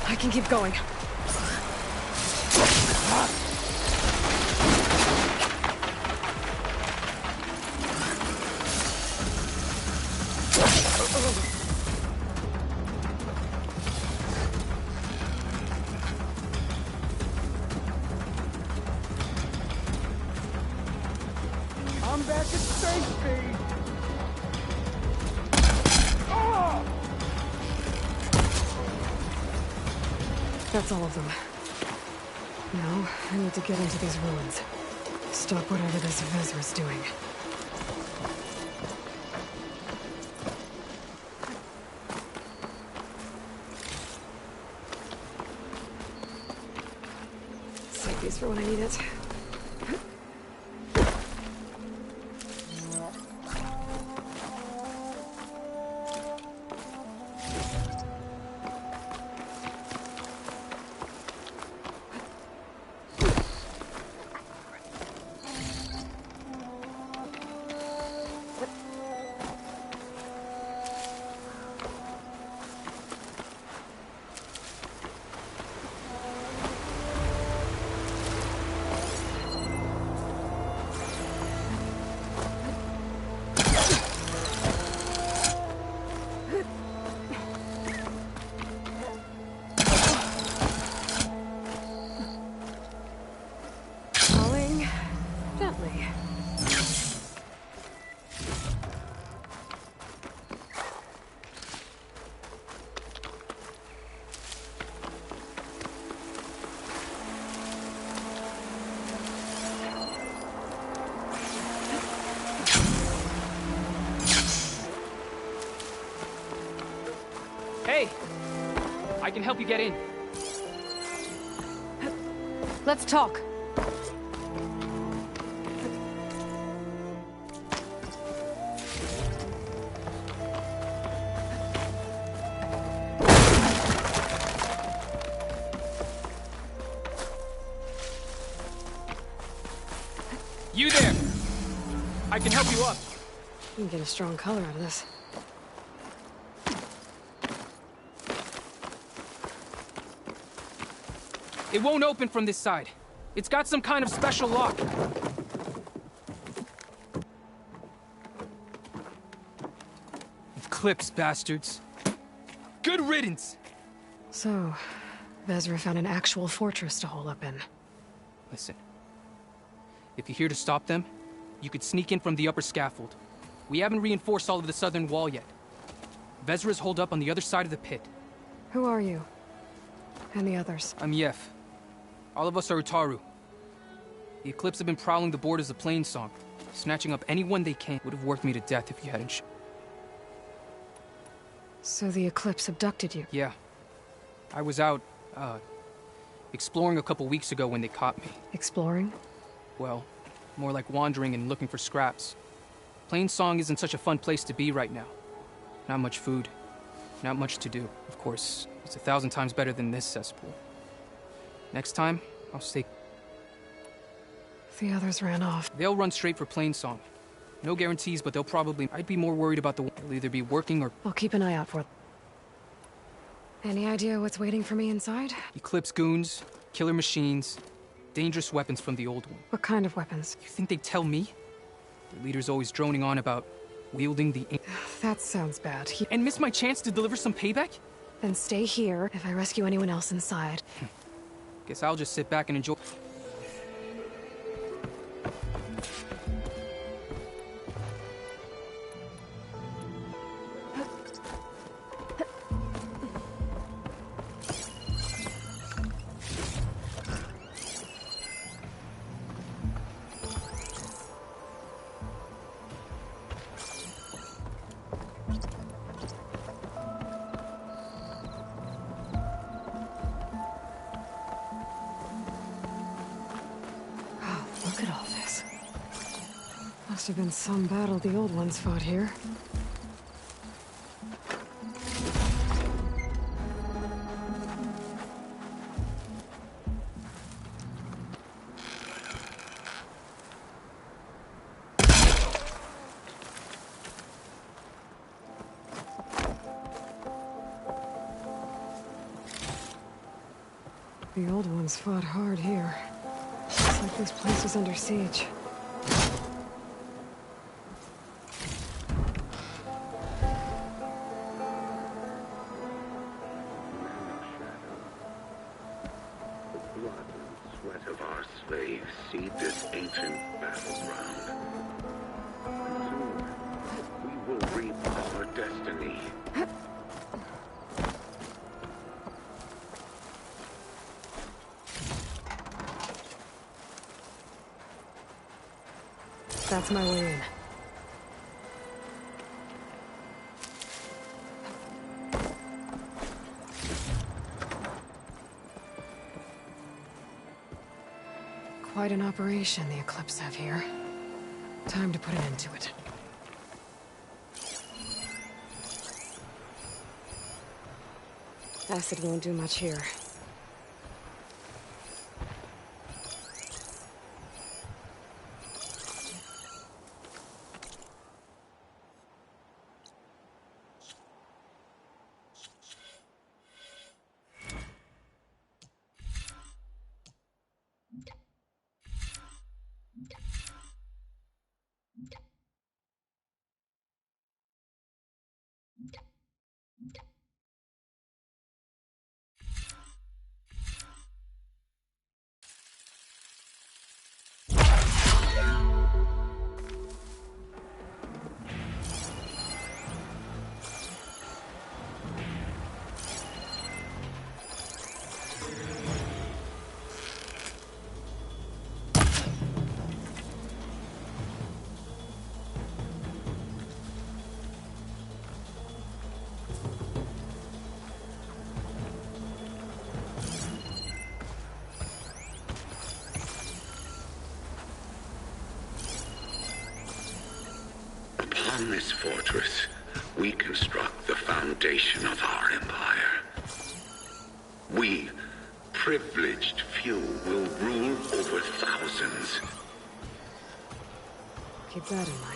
I can keep going. I'm back at space speed. That's all of them. Now, I need to get into these ruins. Stop whatever this Vezra's doing. Save these for when I need it. Hey! I can help you get in. Let's talk. You there! I can help you up. You can get a strong color out of this. It won't open from this side. It's got some kind of special lock. Eclipse, bastards. Good riddance! So, Vezra found an actual fortress to hole up in. Listen. If you're here to stop them, you could sneak in from the upper scaffold. We haven't reinforced all of the southern wall yet. Vezra's holed up on the other side of the pit. Who are you? And the others? I'm Yef. All of us are Utaru. The Eclipse have been prowling the borders of Plainsong, snatching up anyone they can. Would have worked me to death if you hadn't So the Eclipse abducted you? Yeah. I was out, exploring a couple weeks ago when they caught me. Exploring? Well, more like wandering and looking for scraps. Plainsong isn't such a fun place to be right now. Not much food. Not much to do. Of course, it's 1,000 times better than this cesspool. Next time, I'll stay... The others ran off. They'll run straight for Plainsong. No guarantees, but they'll probably... I'd be more worried about they'll either be working or... I'll keep an eye out for them. Any idea what's waiting for me inside? Eclipse goons, killer machines, dangerous weapons from the old one. What kind of weapons? You think they'd tell me? The leader's always droning on about wielding the... That sounds bad. And miss my chance to deliver some payback? Then stay here if I rescue anyone else inside. Guess I'll just sit back and enjoy... Look at all this. Must have been some battle the old ones fought here. The old ones fought hard here. Looks like this place was under siege. The blood and sweat of our slaves seed this ancient battleground. Soon, we will reap our destiny. That's my way in. Quite an operation the Eclipse have here. Time to put an end to it. Acid won't do much here. Upon this fortress, we construct the foundation of our empire. We, privileged few, will rule over thousands. Keep that in mind.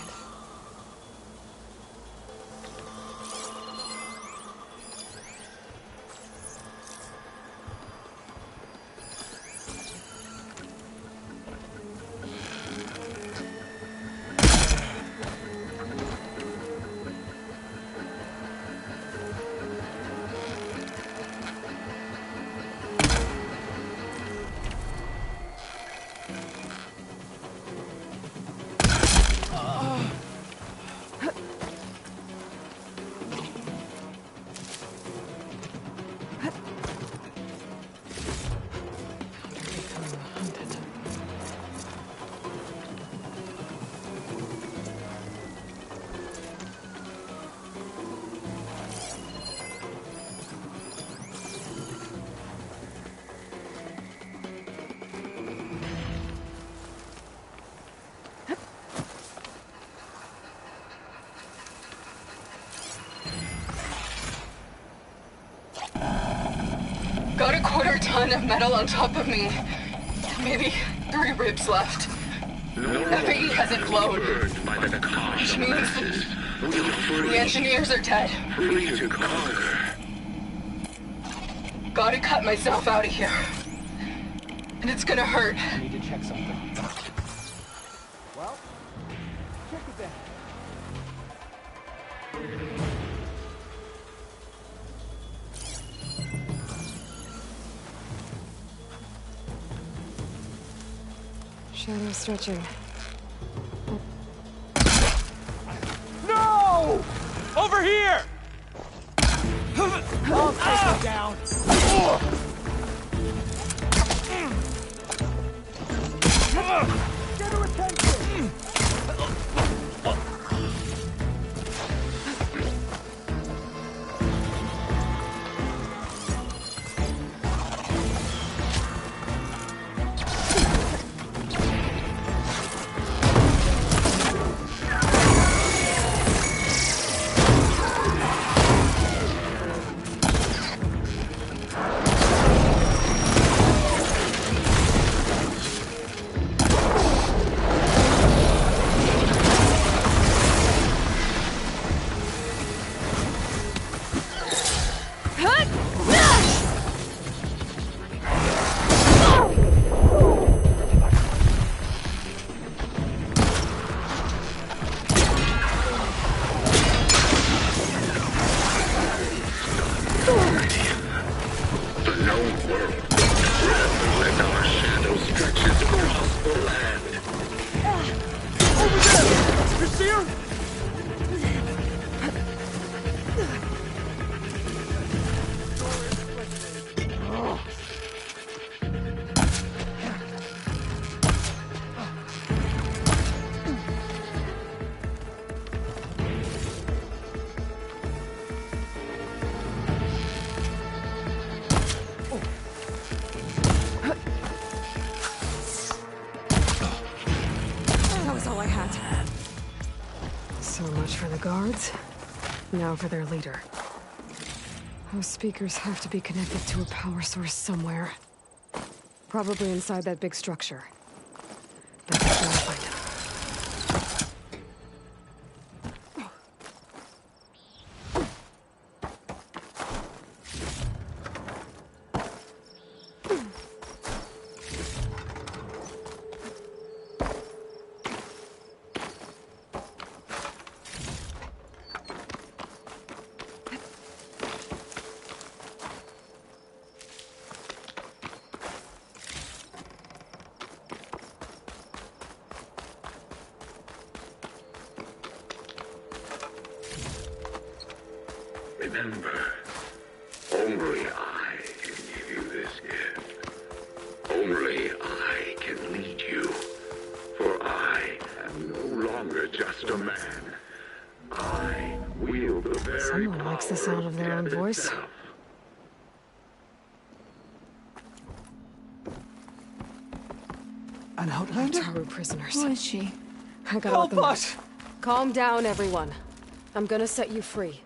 Got a quarter-ton of metal on top of me. Maybe 3 ribs left. Nothing hasn't flown. Which means the engineers are dead. Free to conquer. Gotta cut myself out of here. And it's gonna hurt. I need to check something. Well, check it then. Shadow stretching. No! Over here! I'll take him down. Get her attention! guards. Now for their leader. Those speakers have to be connected to a power source somewhere. Probably inside that big structure. That's where I'll find them. Remember, only I can give you this gift. Only I can lead you. For I am no longer just a man. I wield the very Someone likes the sound of their own voice. An Outlander? Taru prisoners. Who is she? I gotta Help let them us! Calm down, everyone. I'm gonna set you free.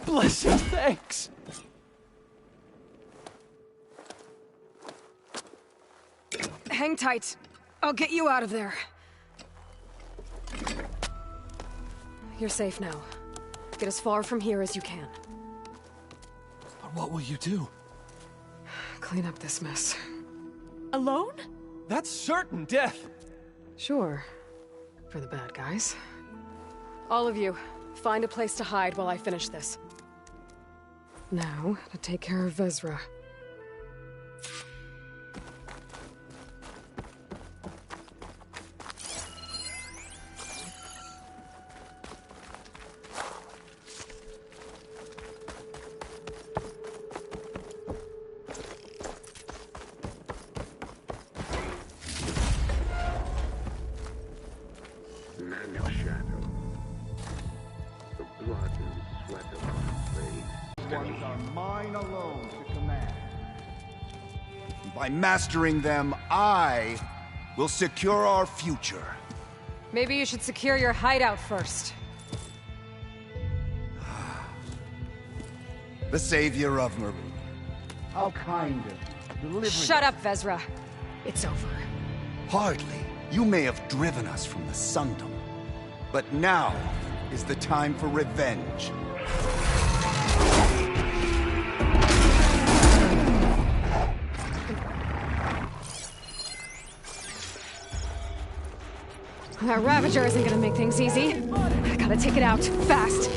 Blessed thanks! Hang tight. I'll get you out of there. You're safe now. Get as far from here as you can. But what will you do? Clean up this mess. Alone? That's certain death! Sure. For the bad guys. All of you, find a place to hide while I finish this. Now, to take care of Vezra. Man of shadow. The blood and sweat of our slaves. Ones are mine alone to command. By mastering them, I will secure our future. Maybe you should secure your hideout first. The savior of Marine. How kind of you. Delivering. Shut up, Vezra. It's over. Hardly. You may have driven us from the Sundom, but now is the time for revenge. That Ravager isn't gonna make things easy. I gotta take it out, fast.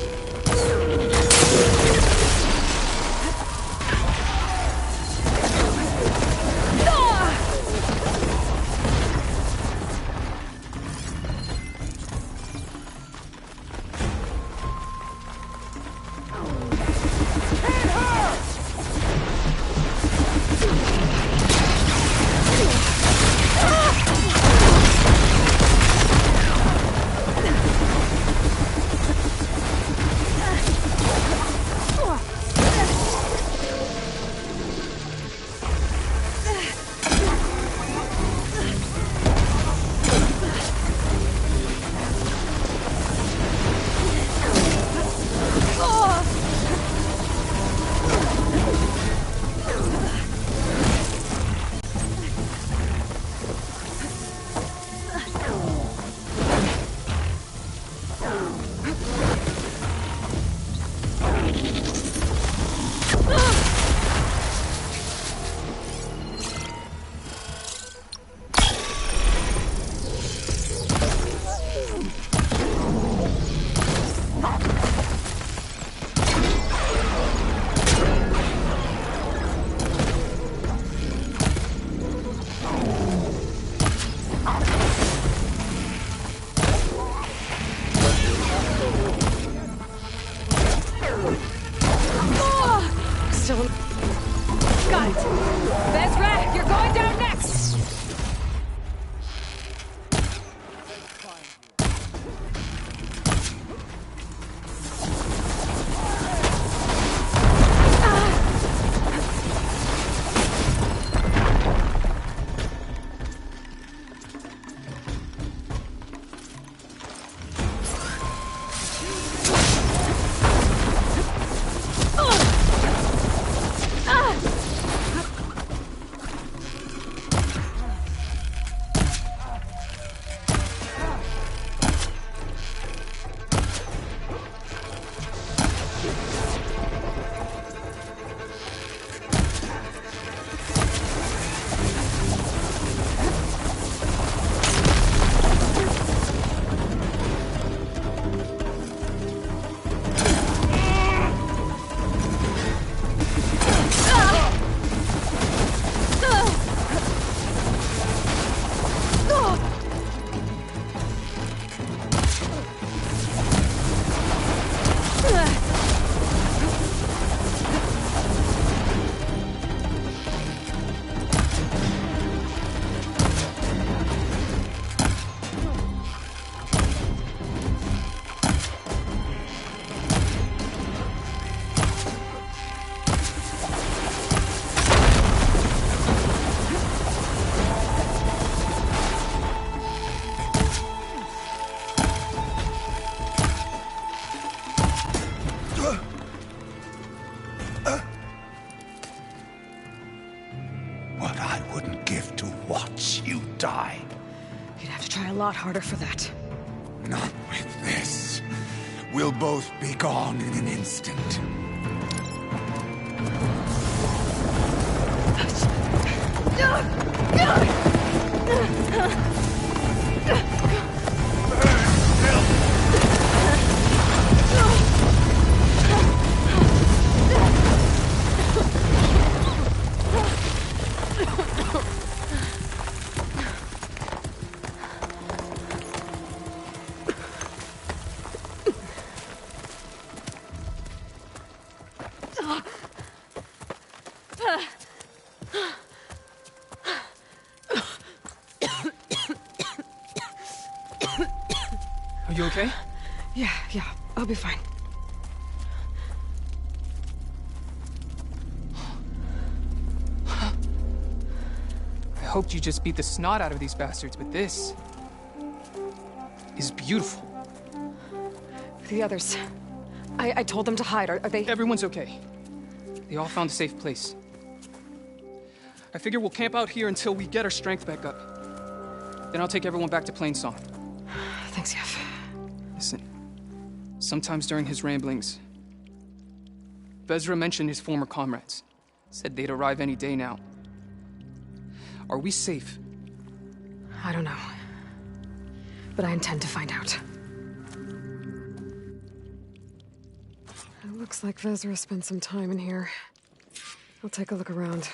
Got it. Vezra, you're going down next! die. You'd have to try a lot harder for that. Not with this. We'll both be gone in an instant. Are you okay? Yeah, I'll be fine. I hoped you just beat the snot out of these bastards, but this is beautiful. The others. I told them to hide. Are they... Everyone's okay. They all found a safe place. I figure we'll camp out here until we get our strength back up. Then I'll take everyone back to Plainsong. Thanks, Yef. Listen, sometimes during his ramblings, Vezra mentioned his former comrades. Said they'd arrive any day now. Are we safe? I don't know. But I intend to find out. It looks like Vezra spent some time in here. I'll take a look around.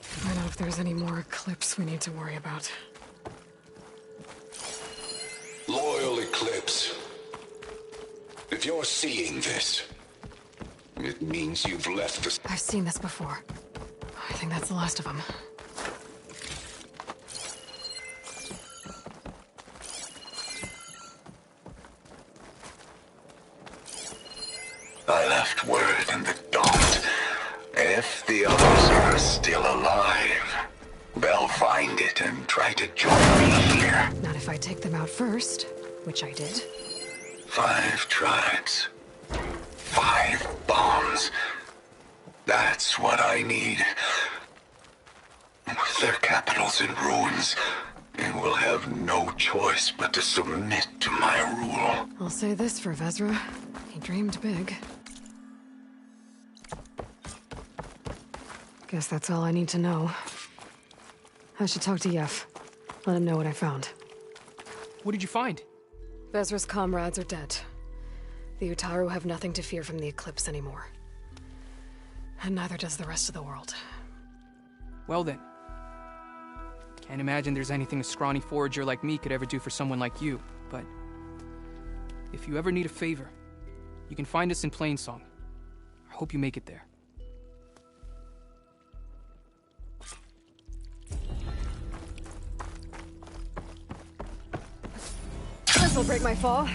Find out if there's any more Eclipse we need to worry about. Loyal Eclipse. If you're seeing this, it means you've left the... I've seen this before. I think that's the last of them. I left word in the Daunt. If the others are still alive, they'll find it and try to join me here. Not if I take them out first, which I did. 5 tribes. 5 bombs. That's what I need. With their capitals in ruins, they will have no choice but to submit to my rule. I'll say this for Vezra. He dreamed big. Guess that's all I need to know. I should talk to Yef. Let him know what I found. What did you find? Vezra's comrades are dead. The Utaru have nothing to fear from the Eclipse anymore. And neither does the rest of the world. Well then. Can't imagine there's anything a scrawny forager like me could ever do for someone like you, but... if you ever need a favor, you can find us in Plainsong. I hope you make it there. This'll break my fall.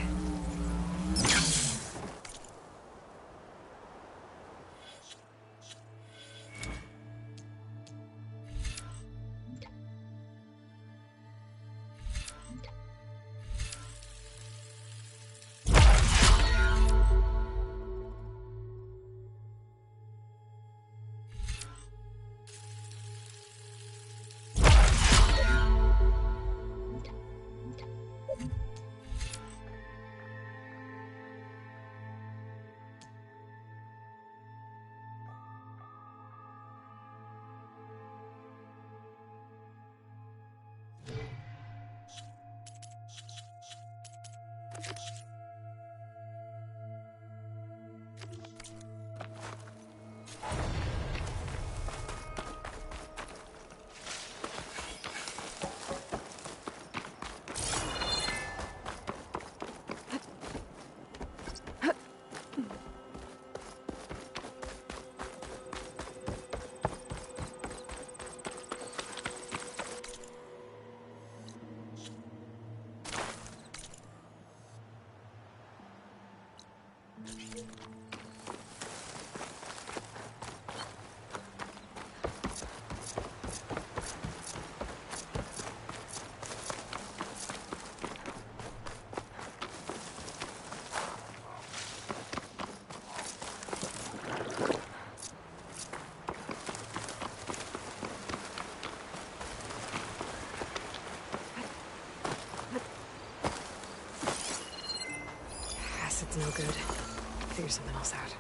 no good. Figure something else out.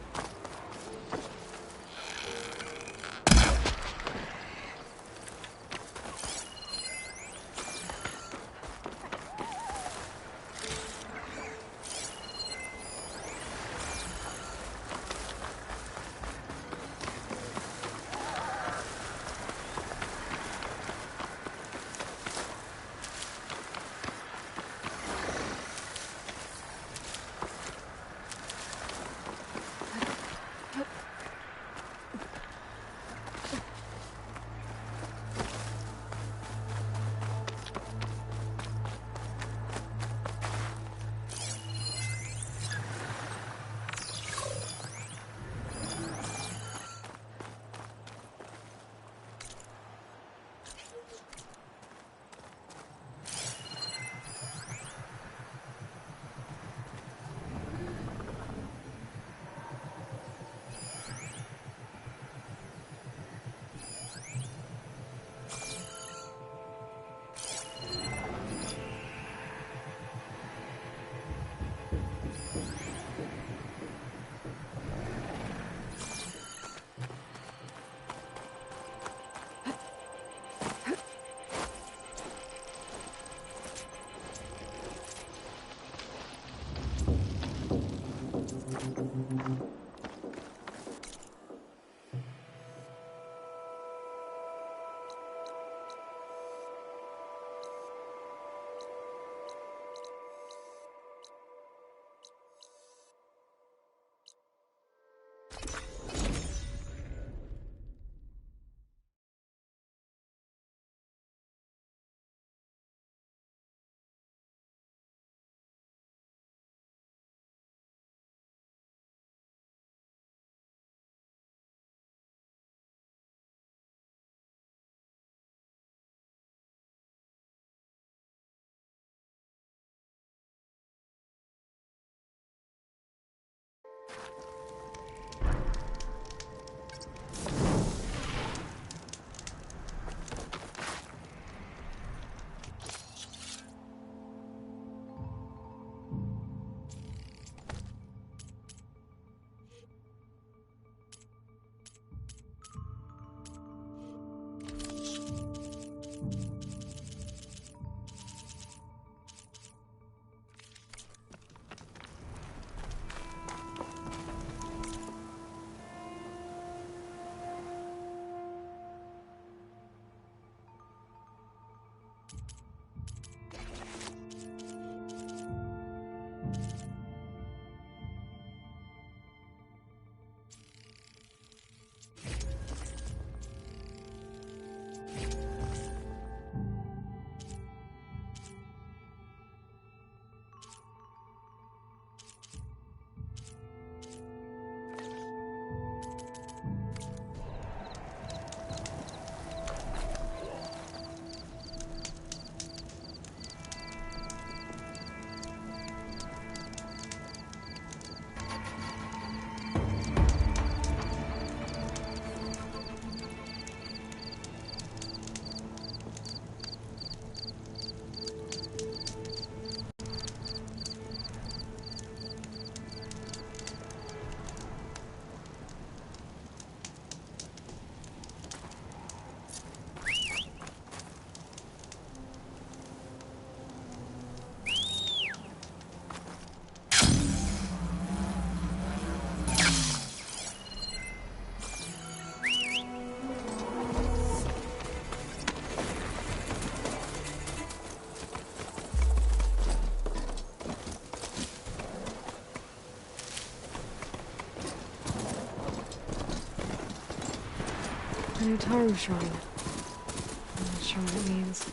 A new Taru shrine. I'm not sure what it means.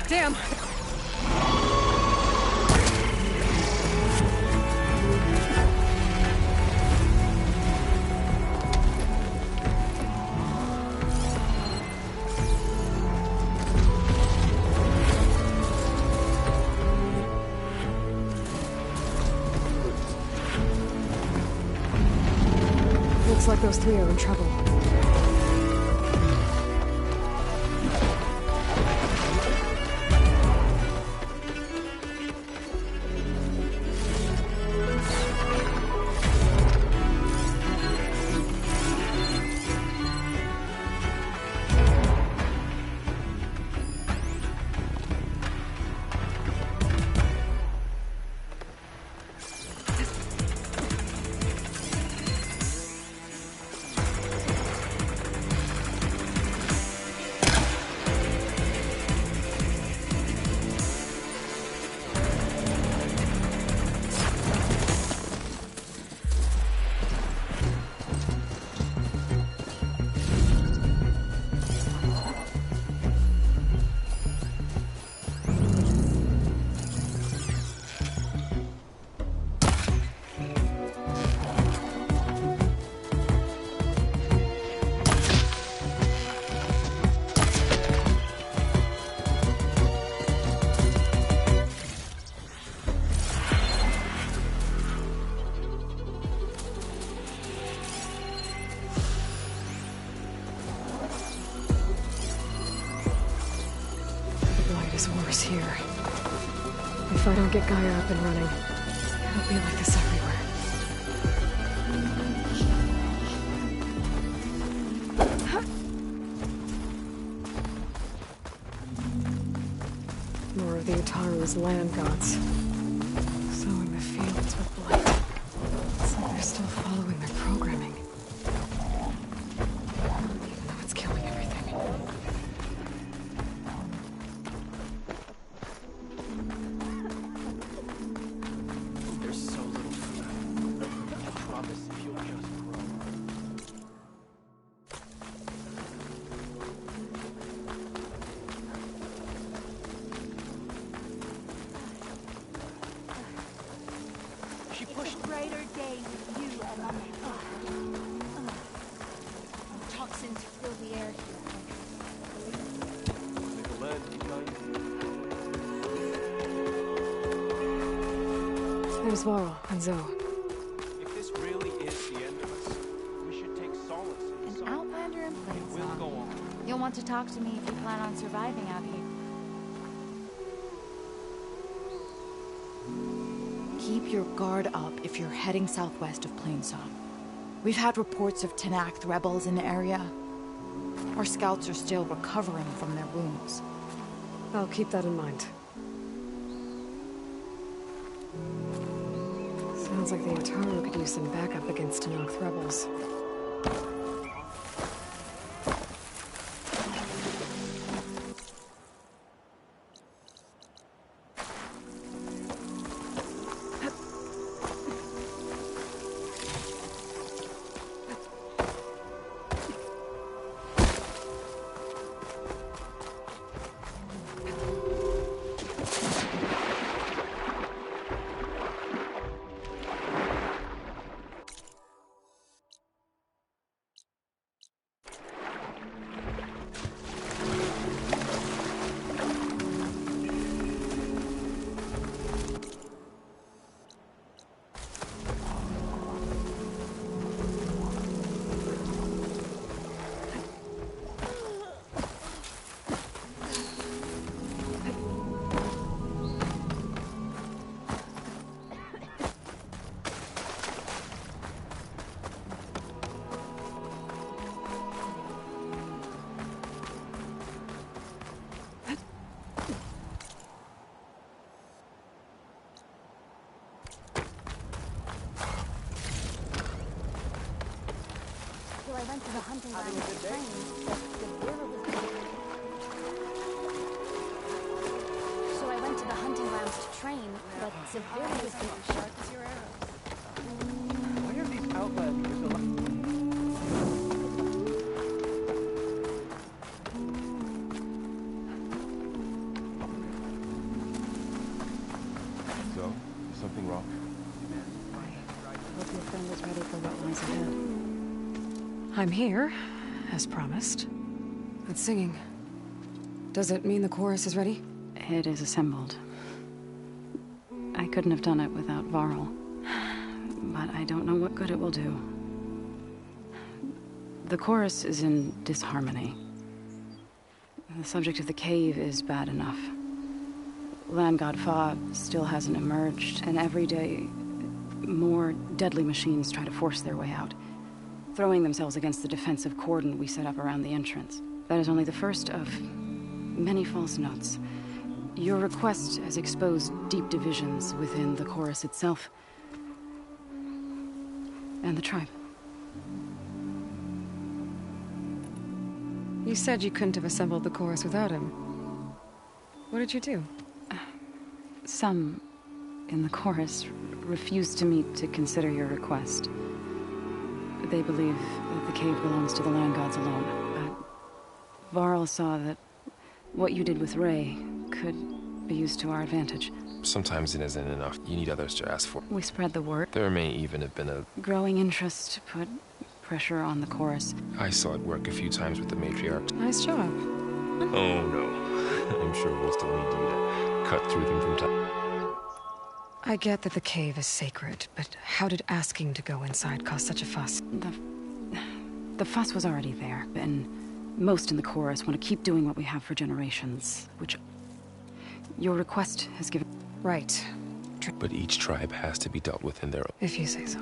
Damn! Looks like those three are in trouble. Worse here. If I don't get Gaia up and running, it'll be like this everywhere. More of the Utaru's land gods. Sowing the fields with blight. It's like they're still following their programming. Even though it's killing everything. There's Varl and Zoe. If this really is the end of us, we should take solace in An outlander in It will go on. You'll want to talk to me if you plan on surviving out here. Keep your guard up if you're heading southwest of Plainsong. We've had reports of Tenakth rebels in the area. Our scouts are still recovering from their wounds. I'll keep that in mind. Sounds like the Utaru could use some backup against Tenakth rebels. I went to the hunting ground with the train, So I went to the hunting grounds to train, but severely was sharp as your arrow. Why are these outlanders alive? So, is something wrong? I hope your friend is ready for what lies ahead. I'm here, as promised. That singing. Does it mean the chorus is ready? It is assembled. I couldn't have done it without Varl. But I don't know what good it will do. The chorus is in disharmony. The subject of the cave is bad enough. Land God Fa still hasn't emerged, and every day, more deadly machines try to force their way out, throwing themselves against the defensive cordon we set up around the entrance. That is only the first of many false notes. Your request has exposed deep divisions within the chorus itself and the tribe. You said you couldn't have assembled the chorus without him. What did you do? Some in the chorus refused to meet to consider your request. They believe that the cave belongs to the land gods alone. But Varl saw that what you did with Ray could be used to our advantage. Sometimes it isn't enough. You need others to ask for. We spread the word. There may even have been a growing interest to put pressure on the chorus. I saw it work a few times with the matriarchs. Nice job. Oh no. I'm sure we'll still need you to cut through them from time. I get that the cave is sacred, but how did asking to go inside cause such a fuss? The fuss was already there, and most in the chorus want to keep doing what we have for generations, which your request has given. Right. But each tribe has to be dealt with in their own. If you say so.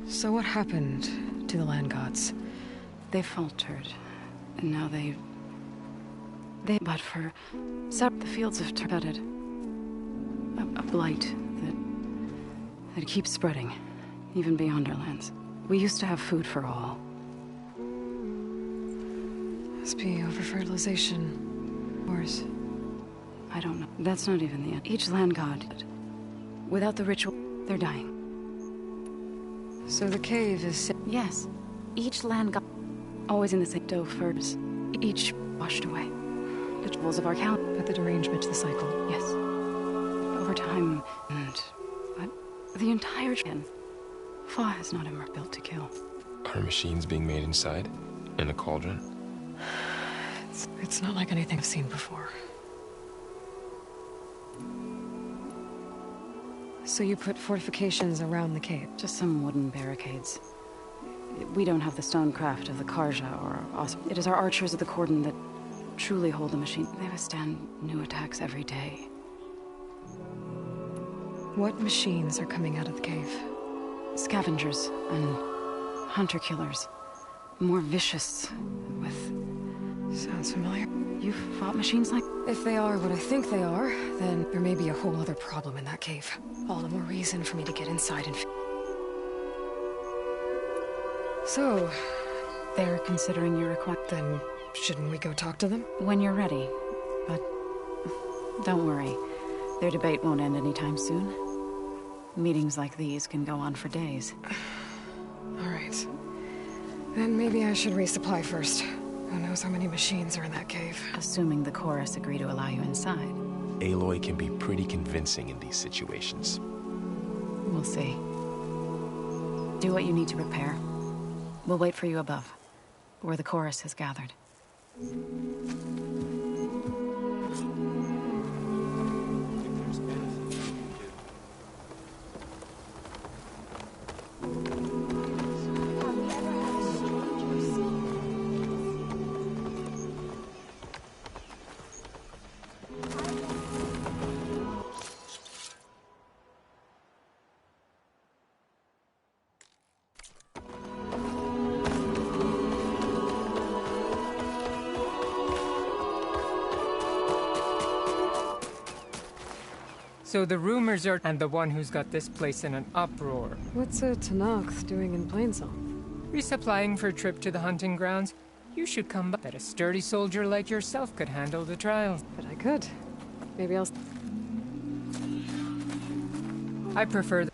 So what happened to the land gods? They faltered, and now they... But for the fields have turned a blight that keeps spreading, even beyond our lands. We used to have food for all. Must be over-fertilization. Wars. I don't know. That's not even the end. Each land god, without the ritual, they're dying. So the cave is... Yes. Each land god, always in the same dough furs. Each washed away. The jewels of our count. But the derangement to the cycle. Yes. Over time, but the entire gen, Fa has not ever built to kill. Are machines being made inside? In a cauldron? It's not like anything I've seen before. So you put fortifications around the cave? Just some wooden barricades. We don't have the stonecraft of the Karja or It is our archers of the cordon that truly hold the machine. They withstand new attacks every day. What machines are coming out of the cave? Scavengers and hunter-killers. More vicious, with... Sounds familiar. You've fought machines like... If they are what I think they are, then there may be a whole other problem in that cave. All the more reason for me to get inside and... So... They're considering your request. Then shouldn't we go talk to them? When you're ready. But don't worry. Their debate won't end anytime soon. Meetings like these can go on for days. All right. Then maybe I should resupply first. Who knows how many machines are in that cave? Assuming the chorus agree to allow you inside. Aloy can be pretty convincing in these situations. We'll see. Do what you need to prepare. We'll wait for you above, where the chorus has gathered. So the rumors are, and the one who's got this place in an uproar. What's a Tenakth doing in Plainsong? Resupplying for a trip to the hunting grounds. You should come back. That a sturdy soldier like yourself could handle the trials. But I could. Maybe I'll... I prefer...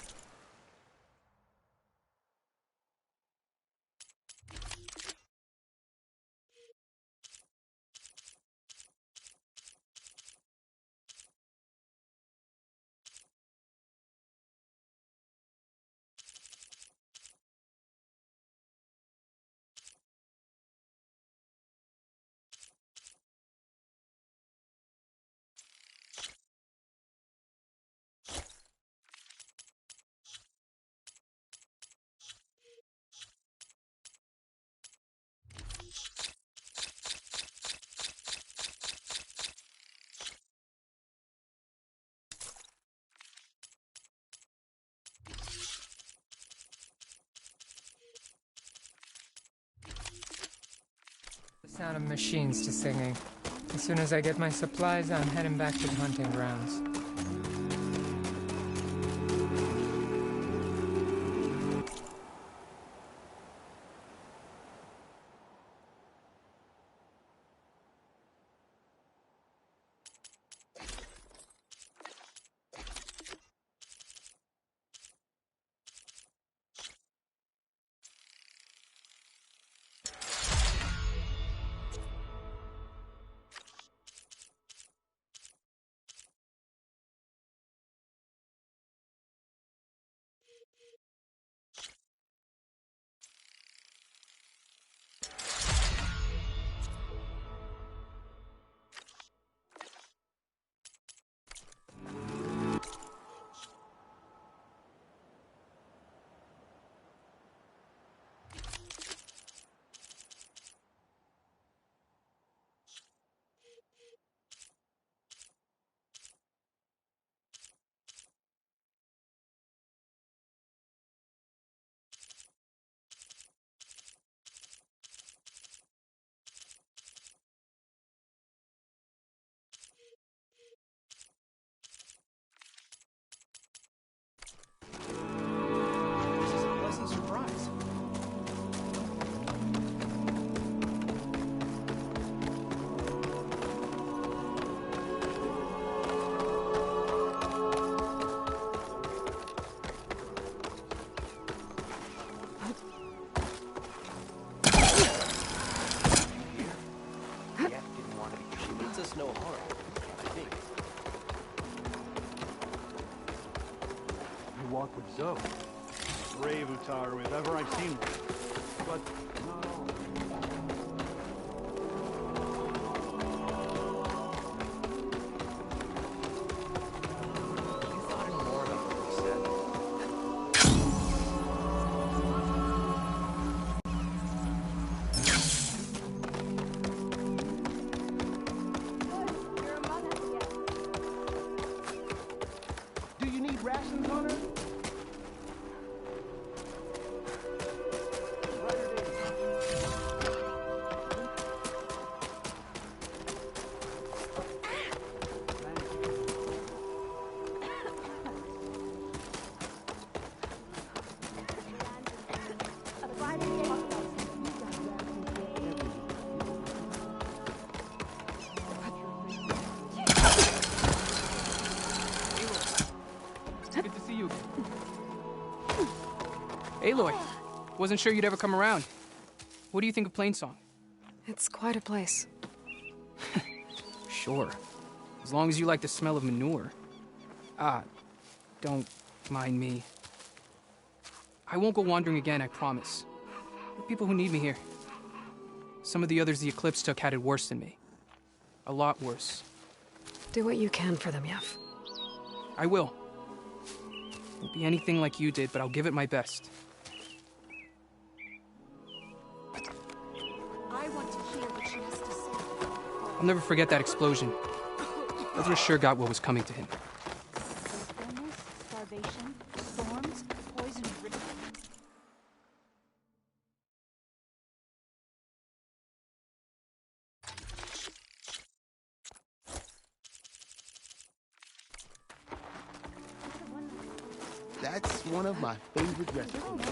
sound of machines to singing. As soon as I get my supplies, I'm heading back to the hunting grounds. Walk with Zoe. Brave Utaru if ever I've seen one. But not all. Do you need rations, Hunter? Good to see you again. Aloy, wasn't sure you'd ever come around. What do you think of Plainsong? It's quite a place. Sure. As long as you like the smell of manure. Don't mind me. I won't go wandering again, I promise. There are people who need me here. Some of the others the Eclipse took had it worse than me. A lot worse. Do what you can for them, Yev. I will. Won't be anything like you did, but I'll give it my best. I want to hear what she has to say. I'll never forget that explosion. Ezra sure got what was coming to him. Illness, starvation, storms, poison. That's one of my favorite restaurants.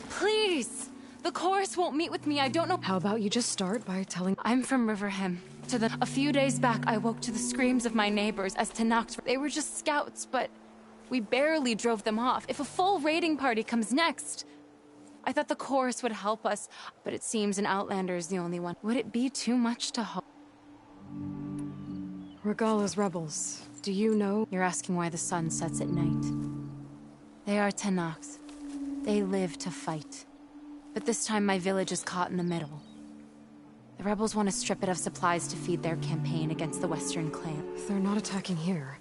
Please! The chorus won't meet with me. I don't know. How about you just start by telling... I'm from Riverhem. A few days back, I woke to the screams of my neighbors as Tenakths. They were just scouts, but we barely drove them off. If a full raiding party comes next, I thought the chorus would help us, but it seems an Outlander is the only one. Would it be too much to hope? Regalla's rebels. Do you know? You're asking why the sun sets at night. They are Tenakths. They live to fight. But this time my village is caught in the middle. The rebels want to strip it of supplies to feed their campaign against the Western clan. They're not attacking here.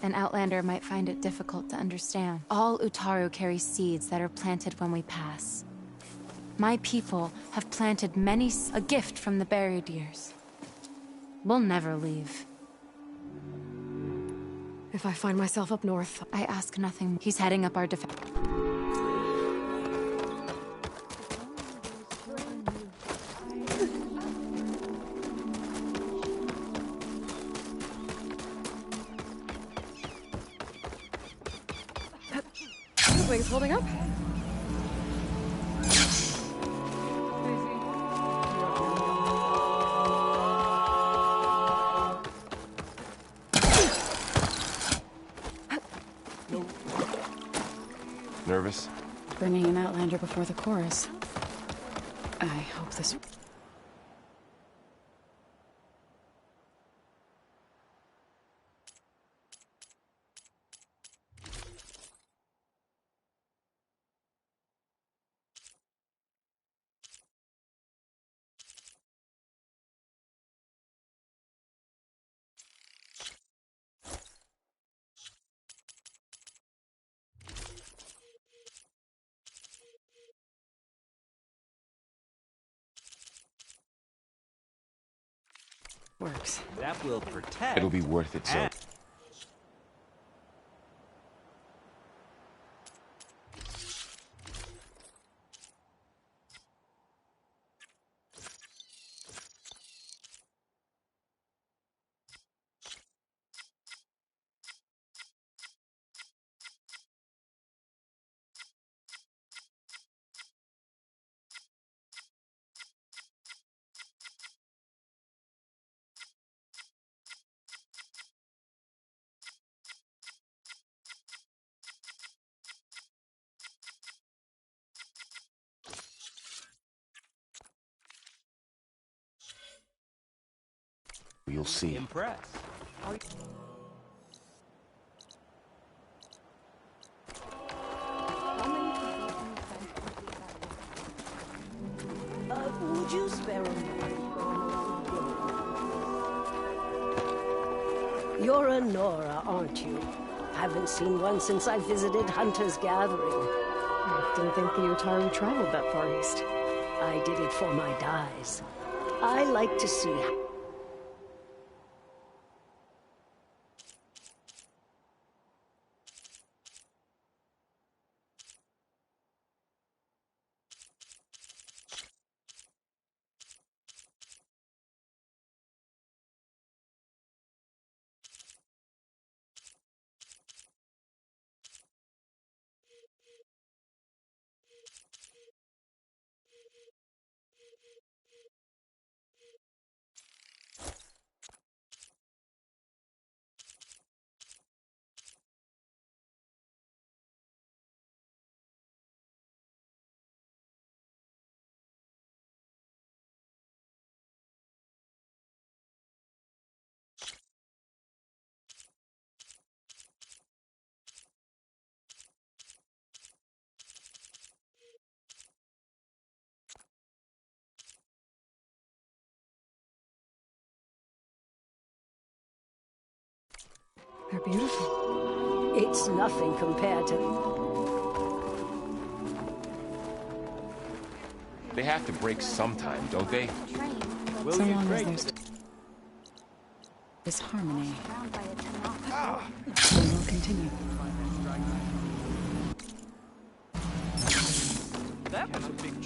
An Outlander might find it difficult to understand. All Utaru carry seeds that are planted when we pass. My people have planted a gift from the buried years. We'll never leave. If I find myself up north... I ask nothing. He's heading up our defense. Wings holding up? Nervous? Bringing an Outlander before the chorus. I hope this... works. That will protect. It'll be worth it, so. You'll see. Impressed. Would you spare a moment? You're a Nora, aren't you? Haven't seen one since I visited Hunter's Gathering. I didn't think the Utaru traveled that far east. I did it for my dyes. I like to see how... They're beautiful. It's nothing compared to... They have to break sometime, don't they? So long as there's... this harmony. We will continue. That was a big